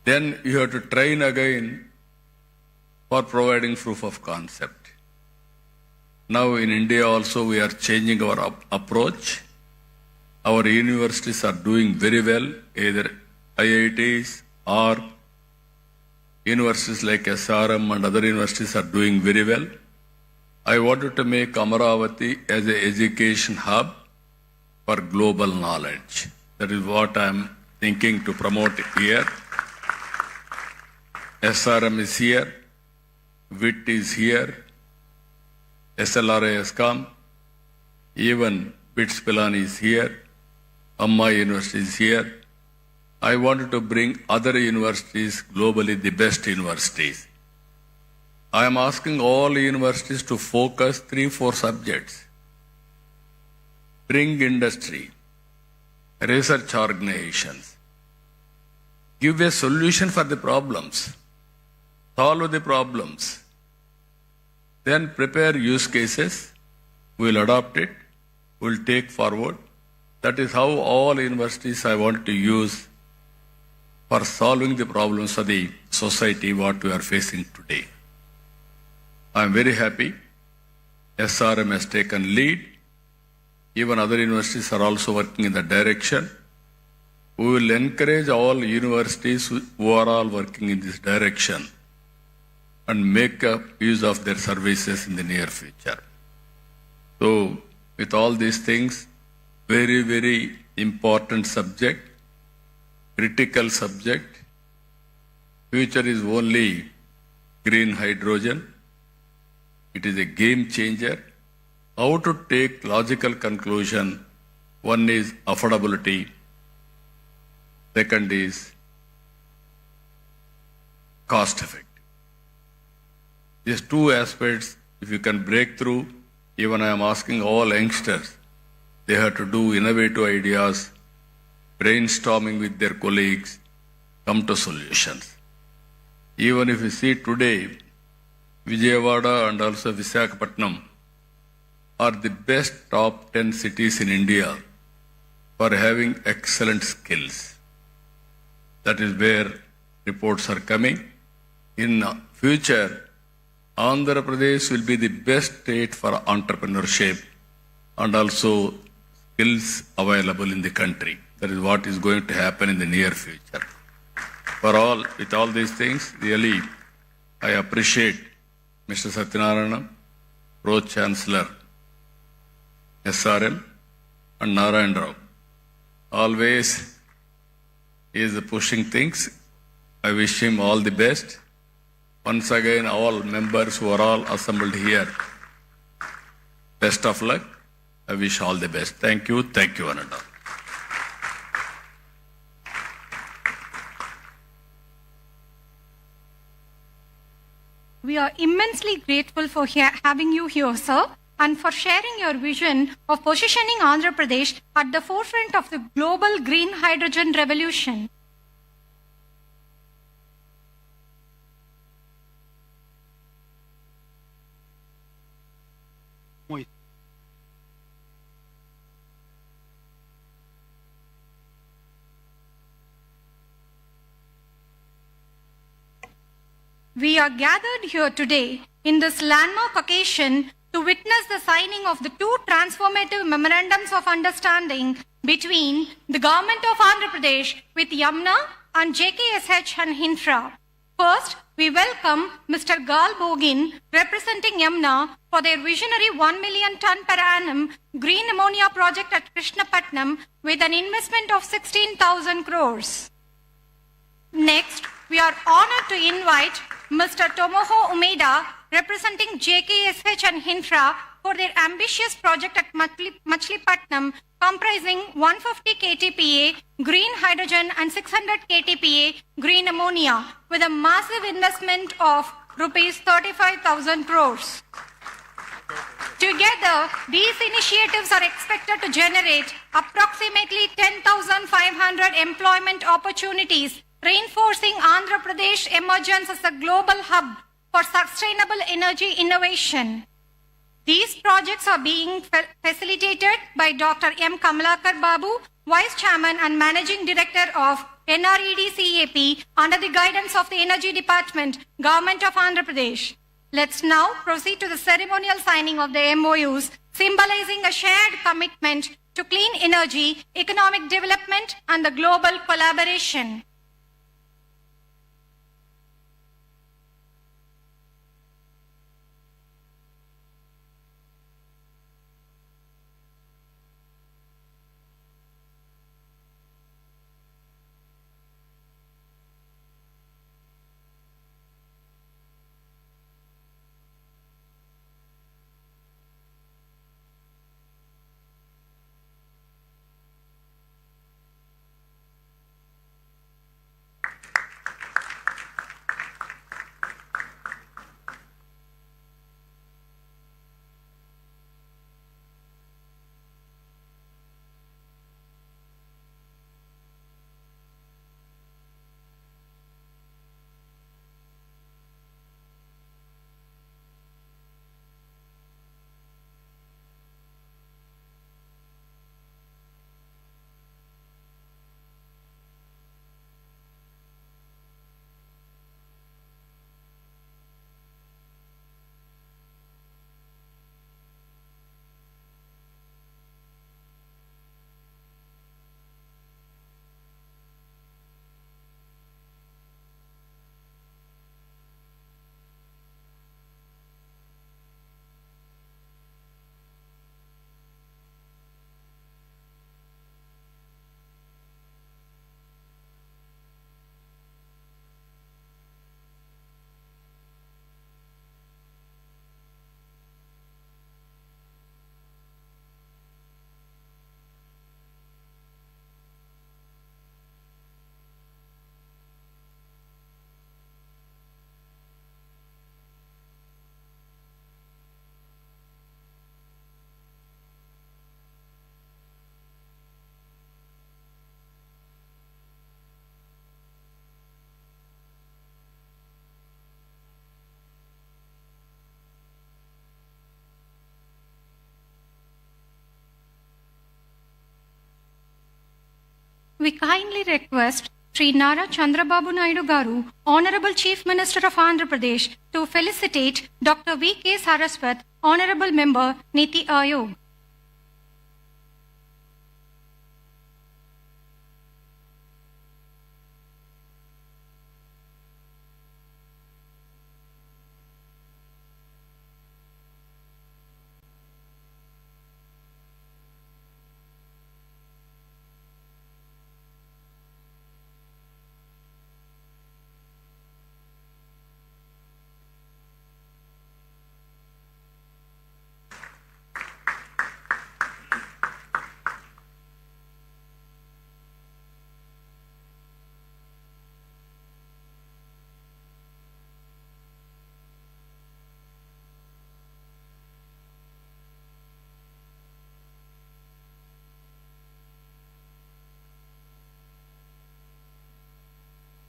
Then you have to train again for providing proof of concept. Now in India also we are changing our approach. Our universities are doing very well, either IITs or universities like SRM and other universities are doing very well. I wanted to make Amaravati as an education hub for global knowledge. That is what I am thinking to promote here. SRM is here, WIT is here, SLRI has come, even BITS Pilani is here, Amma University is here. I wanted to bring other universities, globally the best universities. I am asking all universities to focus 3-4 subjects. Bring industry, research organizations, give a solution for the problems, solve the problems, then prepare use cases, we will adopt it, we will take forward. That is how all universities I want to use for solving the problems of the society what we are facing today. I am very happy SRM has taken lead. Even other universities are also working in that direction. We will encourage all universities who are all working in this direction and make use of their services in the near future. So, with all these things, very, very important subject, critical subject. Future is only green hydrogen. It is a game changer. How to take logical conclusion? One is affordability. Second is cost effective. These two aspects, if you can break through, even I am asking all youngsters, they have to do innovative ideas, brainstorming with their colleagues, come to solutions. Even if you see today, Vijayawada and also Visakhapatnam are the best top 10 cities in India for having excellent skills. That is where reports are coming. In future, Andhra Pradesh will be the best state for entrepreneurship and also skills available in the country. That is what is going to happen in the near future. With all these things, really, I appreciate Mr. Satyanarayana, Pro-Chancellor, SRM, and Narayan Rao. Always He is pushing things. I wish him all the best. Once again, all members who are all assembled here, best of luck. I wish all the best. Thank you, one and all. We are immensely grateful for having you here, sir, and for sharing your vision of positioning Andhra Pradesh at the forefront of the global green hydrogen revolution. We are gathered here today in this landmark occasion to witness the signing of the two transformative memorandums of understanding between the Government of Andhra Pradesh with Yamuna and JKSH and Hinfra. First, we welcome Mr. Gal Bogin, representing Yamuna, for their visionary 1 million ton per annum green ammonia project at Krishnapatnam with an investment of 16,000 crores. Next, we are honored to invite Mr. Tomoho Umeda, representing JKSH and Hinfra, for their ambitious project at Machilipatnam, comprising 150 KTPA green hydrogen and 600 KTPA green ammonia, with a massive investment of rupees 35,000 crores. Together, these initiatives are expected to generate approximately 10,500 employment opportunities, reinforcing Andhra Pradesh emergence as a global hub for sustainable energy innovation. These projects are being facilitated by Dr. M. Kamalakar Babu, Vice Chairman and Managing Director of NRED CAP, under the guidance of the Energy Department, Government of Andhra Pradesh. Let's now proceed to the ceremonial signing of the MOUs, symbolizing a shared commitment to clean energy, economic development, and the global collaboration. We kindly request Sri Nara Chandrababu Naidu Garu, Honorable Chief Minister of Andhra Pradesh, to felicitate Dr. V.K. Saraswat, Honorable Member, Niti Ayog.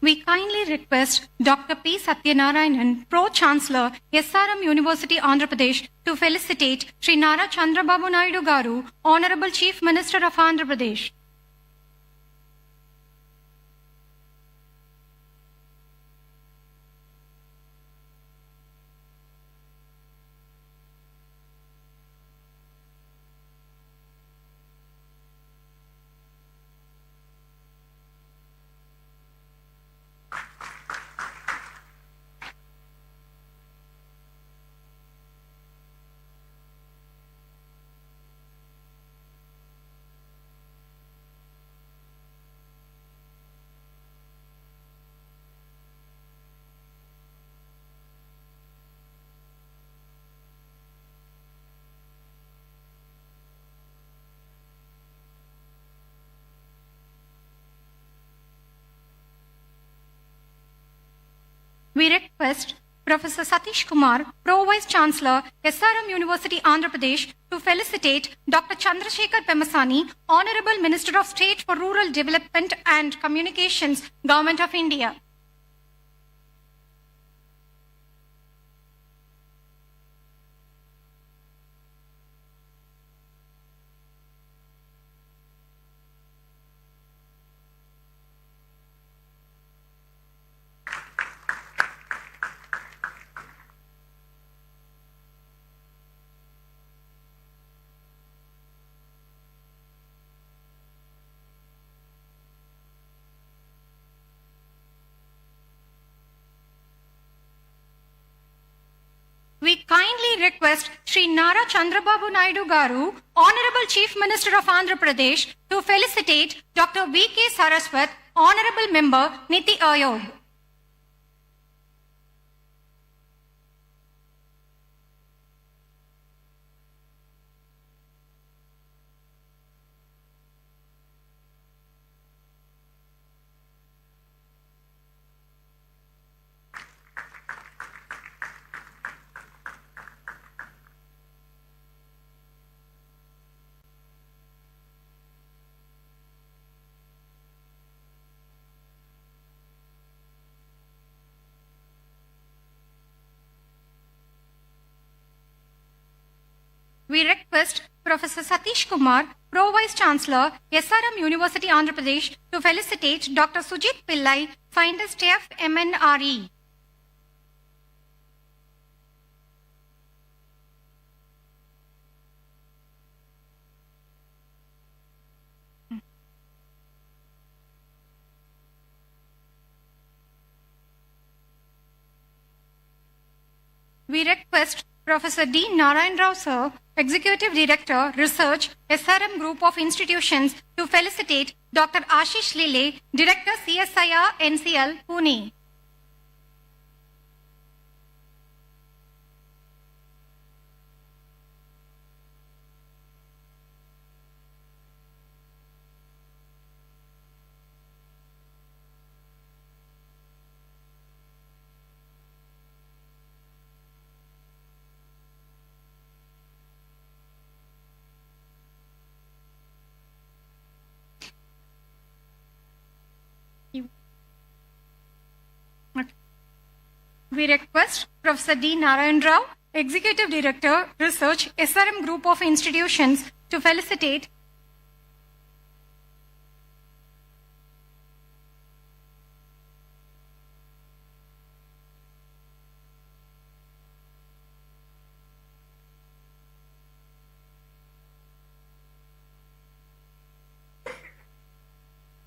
we kindly request Dr. P. Satyanarayanan, Pro-Chancellor, SRM University, Andhra Pradesh, to felicitate Sri Nara Chandrababu Naidu Garu, Honorable Chief Minister of Andhra Pradesh. We request Professor Satish Kumar, Pro-Vice Chancellor, SRM University, Andhra Pradesh, to felicitate Dr. Chandrasekhar Pemasani, Honorable Minister of State for Rural Development and Communications, Government of India. We kindly request Sri Nara Chandrababu Naidu Garu, Honorable Chief Minister of Andhra Pradesh, to felicitate Dr. V.K. Saraswat, Honorable Member, Niti Ayog. We request Professor Satish Kumar, Pro-Vice Chancellor, SRM University, Andhra Pradesh, to felicitate Dr. Sujit Pillai, Finder Staff, MNRE. We request Professor D. Narayan Rao, Sir, Executive Director, Research, SRM Group of Institutions, to felicitate Dr. Ashish Lile, Director, CSIR, NCL, Pune. We request Professor D. Narayan Rao, Executive Director, Research, SRM Group of Institutions, to felicitate